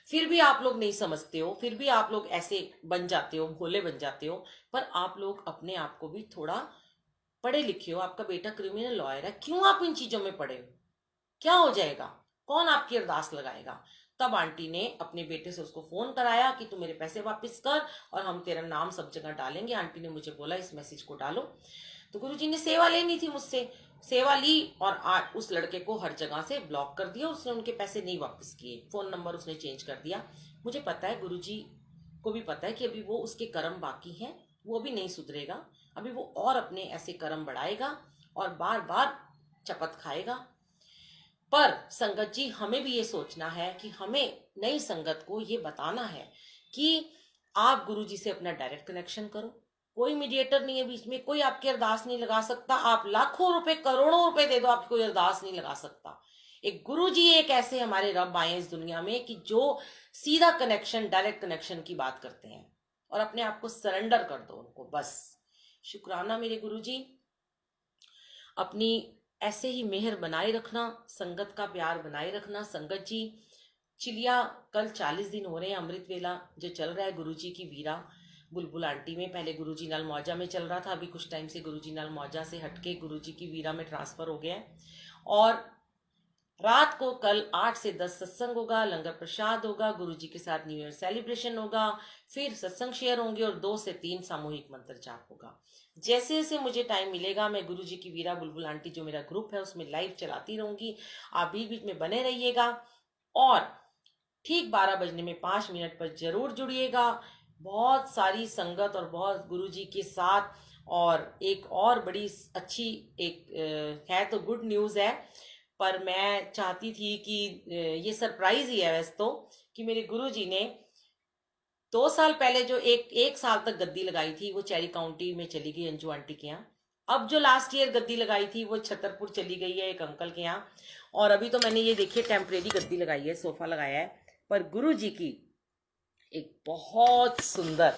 फिर भी आप लोग नहीं समझते हो, फिर भी आप लोग ऐसे बन जाते हो, भोले बन जाते हो। पर आप लोग अपने आप को भी थोड़ा पढ़े लिखे हो, आपका बेटा क्रिमिनल लॉयर है, क्यों आप इन चीजों में पड़े हो, क्या हो जाएगा, कौन आपकी अरदास लगाएगा। तब आंटी ने अपने बेटे से उसको फोन कराया कि तू मेरे पैसे वापस कर और हम तेरा नाम सब जगह डालेंगे। आंटी ने मुझे बोला इस मैसेज को डालो। तो गुरुजी ने सेवा लेनी थी मुझसे, सेवा ली और उस लड़के को हर जगह से ब्लॉक कर दिया। उसने उनके पैसे नहीं वापस किए, फोन नंबर उसने चेंज कर दिया। मुझे पता है, गुरुजी को भी पता है कि अभी वो उसके कर्म बाकी हैं, वो अभी नहीं सुधरेगा, अभी वो और अपने ऐसे कर्म बढ़ाएगा और बार बार चपत खाएगा। पर संगत जी हमें भी ये सोचना है कि हमें नई संगत को ये बताना है कि आप गुरुजी से अपना डायरेक्ट कनेक्शन करो, कोई मीडिएटर नहीं है बीच में, कोई आपकी अरदास नहीं लगा सकता। आप लाखों रुपए करोड़ों रुपए दे दो, आपकी कोई अरदास नहीं लगा सकता। एक गुरुजी एक ऐसे हमारे रब आए इस दुनिया में कि जो सीधा कनेक्शन, डायरेक्ट कनेक्शन की बात करते हैं, और अपने आप को सरेंडर कर दो उनको बस। शुक्राना मेरे गुरुजी, अपनी ऐसे ही मेहर बनाए रखना, संगत का प्यार बनाए रखना। संगत जी चिलिया कल 40 दिन हो रहे हैं, अमृत वेला जो चल रहा है गुरुजी की वीरा बुलबुल आंटी में, पहले गुरुजी नाल मौजा में चल रहा था, अभी कुछ टाइम से गुरुजी नाल मौजा से हटके गुरुजी की वीरा में ट्रांसफर हो गया है। और रात को कल 8 से 10 सत्संग होगा, लंगर प्रसाद होगा, गुरुजी के साथ न्यू ईयर सेलिब्रेशन होगा, फिर सत्संग शेयर होंगे और 2 से 3 सामूहिक मंत्र जाप होगा। जैसे जैसे मुझे टाइम मिलेगा मैं गुरुजी की वीरा बुलबुल आंटी जो मेरा ग्रुप है उसमें लाइव चलाती रहूंगी, आप बीच बीच में बने रहिएगा। और ठीक 12 बजने में 5 मिनट पर जरूर जुड़िएगा। बहुत सारी संगत और बहुत गुरुजी के साथ, और एक और बड़ी अच्छी एक है तो गुड न्यूज़ है, पर मैं चाहती थी कि ये सरप्राइज ही है वैसे तो, कि मेरे गुरुजी ने 2 साल पहले जो एक साल तक गद्दी लगाई थी वो चेरी काउंटी में चली गई अंजू आंटी के यहाँ। अब जो लास्ट ईयर गद्दी लगाई थी वो छतरपुर चली गई है एक अंकल के यहाँ। और अभी तो मैंने ये देखिए टेम्परेरी गद्दी लगाई है, सोफा लगाया है। पर गुरुजी की एक बहुत सुंदर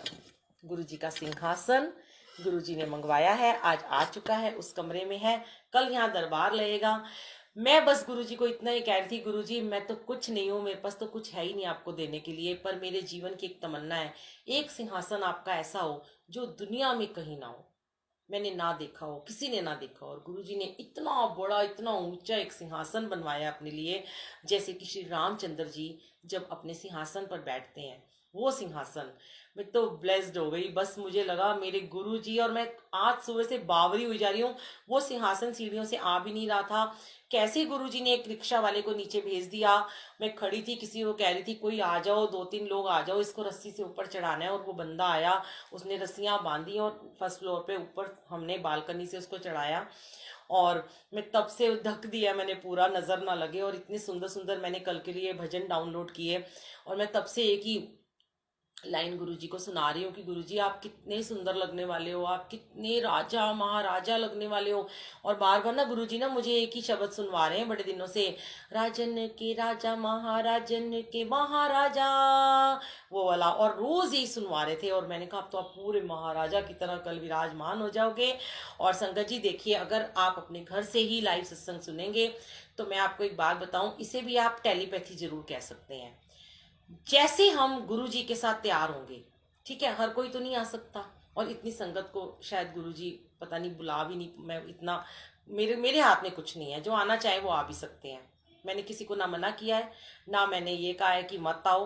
गुरुजी का सिंहासन गुरुजी ने मंगवाया है, आज आ चुका है, उस कमरे में है, कल यहाँ दरबार लगेगा। मैं बस गुरुजी को इतना ही कह रही थी, गुरुजी मैं तो कुछ नहीं हूँ, मेरे पास तो कुछ है ही नहीं आपको देने के लिए, पर मेरे जीवन की एक तमन्ना है, एक सिंहासन आपका ऐसा हो जो दुनिया में कहीं ना हो, मैंने ना देखा हो, किसी ने ना देखा हो। और गुरुजी ने इतना बड़ा, इतना ऊंचा एक सिंहासन बनवाया अपने लिए, जैसे कि श्री रामचंद्र जी जब अपने सिंहासन पर बैठते हैं वो सिंहासन, मैं तो ब्लेस्ड हो गई। बस मुझे लगा मेरे गुरुजी, और मैं आज सुबह से बावरी हुई जा रही हूँ, वो सिंहासन सीढ़ियों से आ भी नहीं रहा था। कैसे गुरुजी ने एक रिक्शा वाले को नीचे भेज दिया। मैं खड़ी थी, किसी को कह रही थी कोई आ जाओ, 2-3 लोग आ जाओ, इसको रस्सी से ऊपर चढ़ाना है। और वो बंदा आया, उसने रस्सियां बांधी और फर्स्ट फ्लोर पे ऊपर हमने बालकनी से उसको चढ़ाया। और मैं तब से ढक दिया मैंने पूरा, नजर ना लगे। और इतने सुंदर सुंदर मैंने कल के लिए भजन डाउनलोड किए, और मैं तब से एक ही लाइन गुरुजी को सुना रही हूँ कि गुरुजी आप कितने सुंदर लगने वाले हो, आप कितने राजा महाराजा लगने वाले हो। और बार बार ना गुरुजी ना मुझे एक ही शब्द सुनवा रहे हैं बड़े दिनों से, राजन के राजा महाराजन के महाराजा, वो वाला। और रोज यही सुनवा रहे थे, और मैंने कहा अब तो आप पूरे महाराजा की तरह कल विराजमान हो जाओगे। और संगत जी देखिए, अगर आप अपने घर से ही लाइव सत्संग सुनेंगे तो मैं आपको एक बात बताऊं, इसे भी आप टेलीपैथी जरूर कह सकते हैं। जैसे हम गुरुजी के साथ तैयार होंगे, ठीक है, हर कोई तो नहीं आ सकता, और इतनी संगत को शायद गुरुजी पता नहीं बुला भी नहीं, मैं इतना, मेरे हाथ में कुछ नहीं है, जो आना चाहे वो आ भी सकते हैं। मैंने किसी को ना मना किया है, ना मैंने ये कहा है कि मत आओ।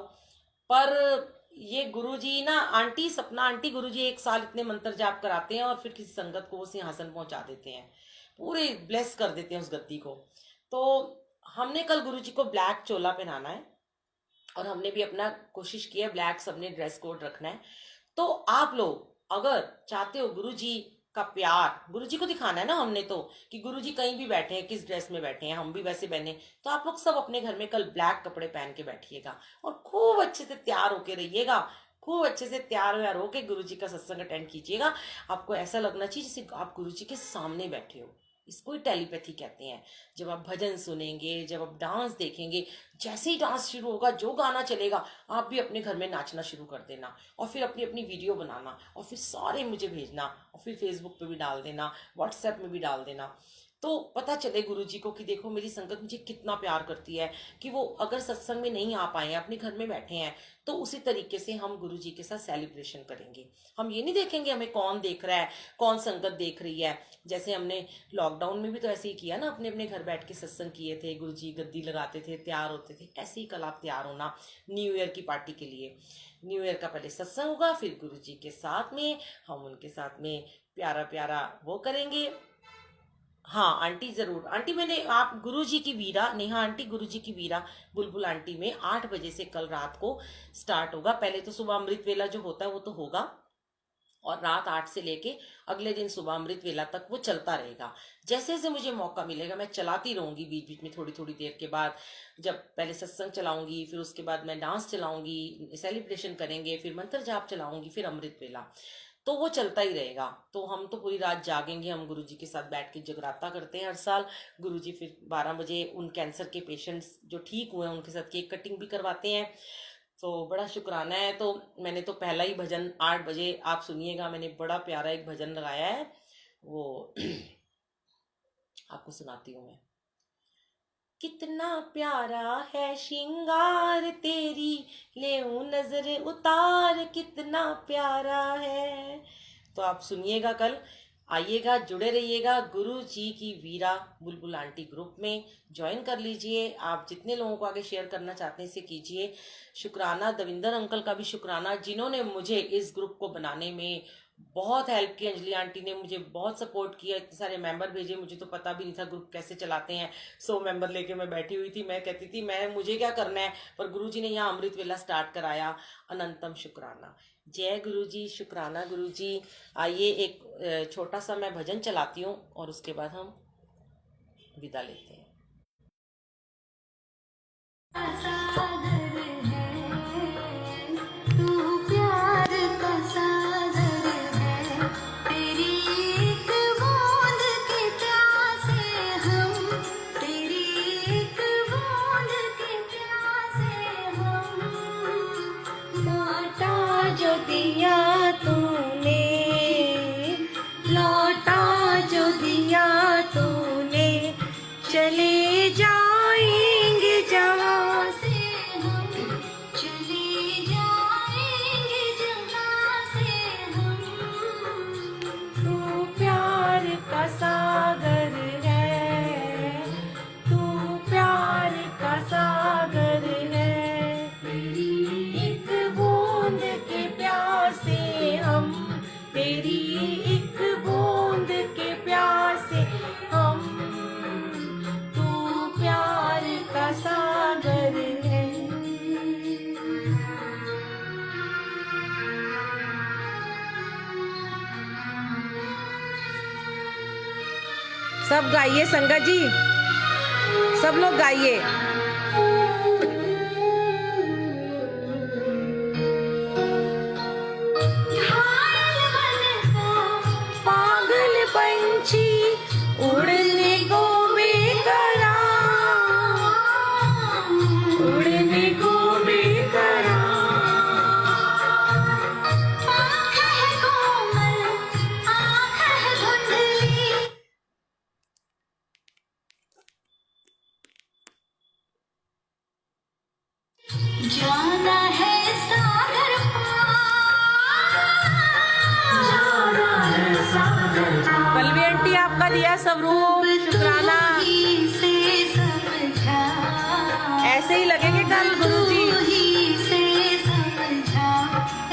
पर ये गुरुजी ना, आंटी सपना आंटी गुरुजी 1 साल इतने मंत्र जाप कराते हैं, और फिर किसी संगत को वो सिंहासन पहुंचा देते हैं, पूरे ब्लेस कर देते हैं उस गद्दी को। तो हमने कल गुरुजी को ब्लैक चोला पहनाना है, और हमने भी अपना कोशिश की है, ब्लैक सबने ड्रेस कोड रखना है। तो आप लोग अगर चाहते हो गुरुजी का प्यार, गुरुजी को दिखाना है ना हमने, तो कि गुरुजी कहीं भी बैठे हैं, किस ड्रेस में बैठे हैं, हम भी वैसे बने, तो आप लोग सब अपने घर में कल ब्लैक कपड़े पहन के बैठिएगा, और खूब अच्छे से तैयार होके रहिएगा। खूब अच्छे से तैयार व्यार होके गुरुजी का सत्संग अटेंड कीजिएगा। आपको ऐसा लगना चाहिए जैसे आप गुरुजी के सामने बैठे हो। इसको ही टेलीपैथी कहते हैं। जब आप भजन सुनेंगे, जब आप डांस देखेंगे, जैसे ही डांस शुरू होगा, जो गाना चलेगा, आप भी अपने घर में नाचना शुरू कर देना, और फिर अपनी अपनी वीडियो बनाना, और फिर सारे मुझे भेजना, और फिर फेसबुक पे भी डाल देना, व्हाट्सएप में भी डाल देना, तो पता चले गुरुजी को कि देखो मेरी संगत मुझे कितना प्यार करती है। कि वो अगर सत्संग में नहीं आ पाए हैं, अपने घर में बैठे हैं, तो उसी तरीके से हम गुरुजी के साथ सेलिब्रेशन करेंगे। हम ये नहीं देखेंगे हमें कौन देख रहा है, कौन संगत देख रही है। जैसे हमने लॉकडाउन में भी तो ऐसे ही किया ना, अपने अपने घर बैठ के सत्संग किए थे, गुरुजी गद्दी लगाते थे, तैयार होते थे। ऐसे ही कल आप तैयार होना न्यू ईयर की पार्टी के लिए। न्यू ईयर का पहले सत्संग होगा, फिर गुरुजी के साथ में हम उनके साथ में प्यारा प्यारा वो करेंगे। हाँ आंटी जरूर, आंटी मैंने, आप गुरुजी की वीरा, नेहा आंटी गुरुजी की वीरा बुलबुल आंटी में 8 बजे से कल रात को स्टार्ट होगा। पहले तो सुबह अमृत वेला जो होता है वो तो होगा, और रात 8 से लेके अगले दिन सुबह अमृत वेला तक वो चलता रहेगा। जैसे जैसे मुझे मौका मिलेगा मैं चलाती रहूंगी, बीच बीच में थोड़ी थोड़ी देर के बाद, जब पहले सत्संग चलाऊंगी, फिर उसके बाद मैं डांस चलाऊंगी, सेलिब्रेशन करेंगे, फिर मंत्र जाप चलाऊंगी, फिर अमृत वेला, तो वो चलता ही रहेगा। तो हम तो पूरी रात जागेंगे, हम गुरुजी के साथ बैठ के जगराता करते हैं हर साल। गुरुजी फिर 12 बजे उन कैंसर के पेशेंट्स जो ठीक हुए हैं उनके साथ केक कटिंग भी करवाते हैं। तो बड़ा शुक्राना है। तो मैंने तो पहला ही भजन 8 बजे आप सुनिएगा, मैंने बड़ा प्यारा एक भजन लगाया है, वो आपको सुनाती हूँ मैं। कितना प्यारा है श्रृंगार तेरी, ले नजर उतार, कितना प्यारा है। तो आप सुनिएगा कल, आइएगा, जुड़े रहिएगा। गुरु जी की वीरा बुलबुल आंटी ग्रुप में ज्वाइन कर लीजिए। आप जितने लोगों को आगे शेयर करना चाहते हैं इसे कीजिए। शुक्राना दविंदर अंकल का भी शुक्राना, जिन्होंने मुझे इस ग्रुप को बनाने में बहुत हेल्प की। अंजलि आंटी ने मुझे बहुत सपोर्ट किया, इतने सारे मेंबर भेजे, मुझे तो पता भी नहीं था ग्रुप कैसे चलाते हैं। 100 मेंबर लेके मैं बैठी हुई थी, मैं कहती थी मुझे क्या करना है, पर गुरुजी ने यहाँ अमृत वेला स्टार्ट कराया। अनंतम शुक्राना। जय गुरुजी, शुक्राना गुरुजी। आइए एक छोटा सा मैं भजन चलाती हूँ, और उसके बाद हम विदा लेते हैं। चले जाएंगे जहाँ से तेरी एक बूंद के प्यासे हम, तू प्यार का सागर है। सब गाइए संगत जी, सब लोग गाइए। पागल पंछी उड़ने को बेकरार, उड़ने को बेकरार। आँख है कोमल, आँख है धुंधली। जाना है सागर पार, पल्लवी आंटी आपका दिया सब रूप, शुक्राना। ऐसे ही लगेंगे कल गुरुजी।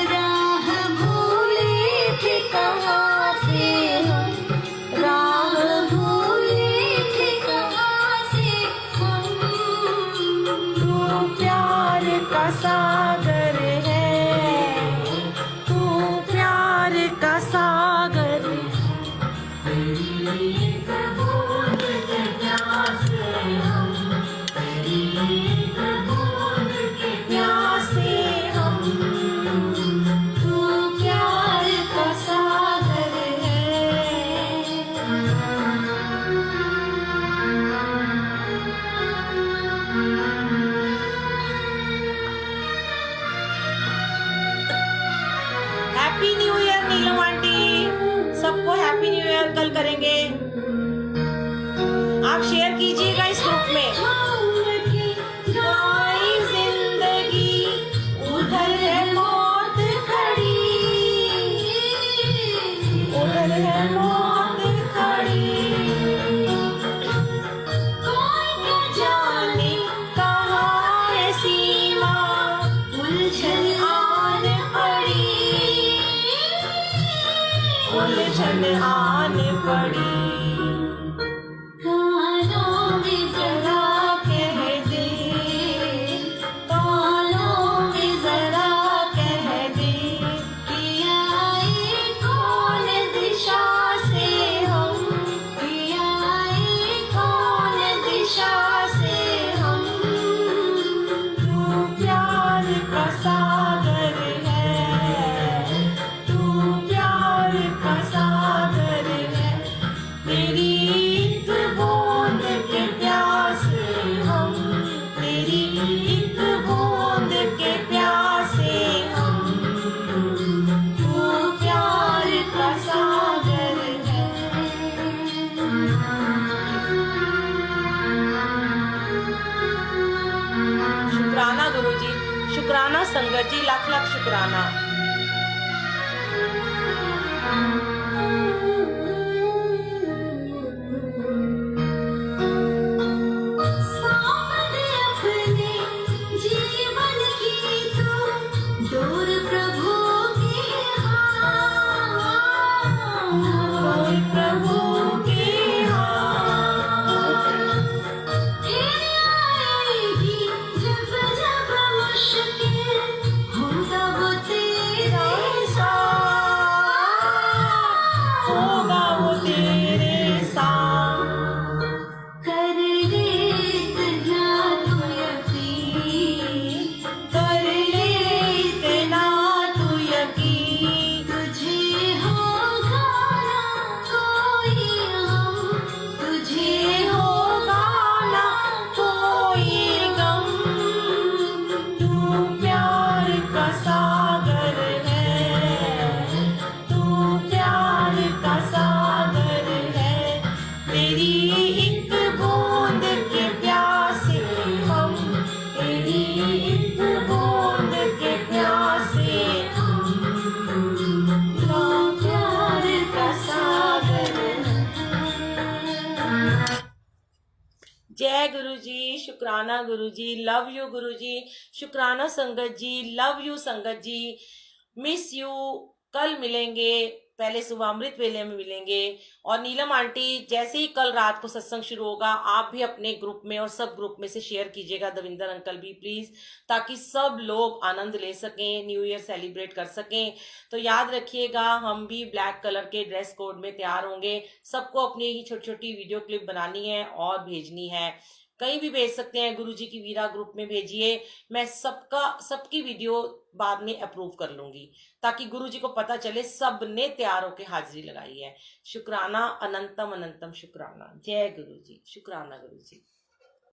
राह भूले थे कहाँ से हम, राह भूले थे कहाँ से हम, तू प्यार का सागर है, तू प्यार का सागर है। प्यासे हम, तू प्यार का सागर है। हैप्पी न्यू ईयर नीलम आंटी, सबको हैप्पी न्यू ईयर। कल करेंगे, आप शेयर कीजिएगा इस ग्रुप में। जिंदगी उधर है मौत खड़ी, उधर है मौत खड़ी। कोई जाने कहाँ है सीमा, उलझन आन पड़ी, उलझन आन पड़ी। कानों में जरा कह दे, कानों में जरा कह दे कि आए कौन दिशा से हम, कि आए कौन दिशा से हम, तू प्यार का सागर है, तू प्यार का सागर है। तेरी एक बूंद के प्यासे हम, तेरी एक बूंद के प्यासे हम, तू प्यार का सागर है। शुक्राना गुरुजी, शुक्राना संगत जी, लाख लाख शुक्राना। सामने अपने जीवन की तू डोर प्रभु के हाथ, डोर प्रभु के हाथ। फिर आएगी जब जब मुश्किल, होगा वो तेरा साथ, होगा वो तेरे साथ। कर ले इतना तू यकीन, कर ले इतना तू यकीन। तुझे होगा ना कोई गम, तुझे होगा ना कोई गम, तू प्यार का सागर है, तू प्यार का सागर है। तेरी एक बूंद के प्यासे हम, तेरी एक बूंद के प्यासे हम, तू प्यार का सागर है। जय गुरु जी, शुक्राना गुरु जी, लव यू गुरु जी, शुक्राना संगत जी, लव यू संगत जी, मिस यू। कल मिलेंगे पहले सुबह अमृत वेले में मिलेंगे। और नीलम आंटी, जैसे ही कल रात को सत्संग शुरू होगा, आप भी अपने ग्रुप में और सब ग्रुप में से शेयर कीजिएगा, दविंदर अंकल भी प्लीज, ताकि सब लोग आनंद ले सकें, न्यू ईयर सेलिब्रेट कर सकें। तो याद रखिएगा, हम भी ब्लैक कलर के ड्रेस कोड में तैयार होंगे। सबको अपनी ही छोटी छोटी वीडियो क्लिप बनानी है और भेजनी है। कहीं भी भेज सकते हैं, गुरुजी की वीरा ग्रुप में भेजिए। मैं सबकी वीडियो बाद में अप्रूव कर लूंगी, ताकि गुरुजी को पता चले सबने तैयार होकर हाजिरी लगाई है। शुक्राना, अनंतम अनंतम शुक्राना। जय गुरुजी, शुक्राना गुरुजी।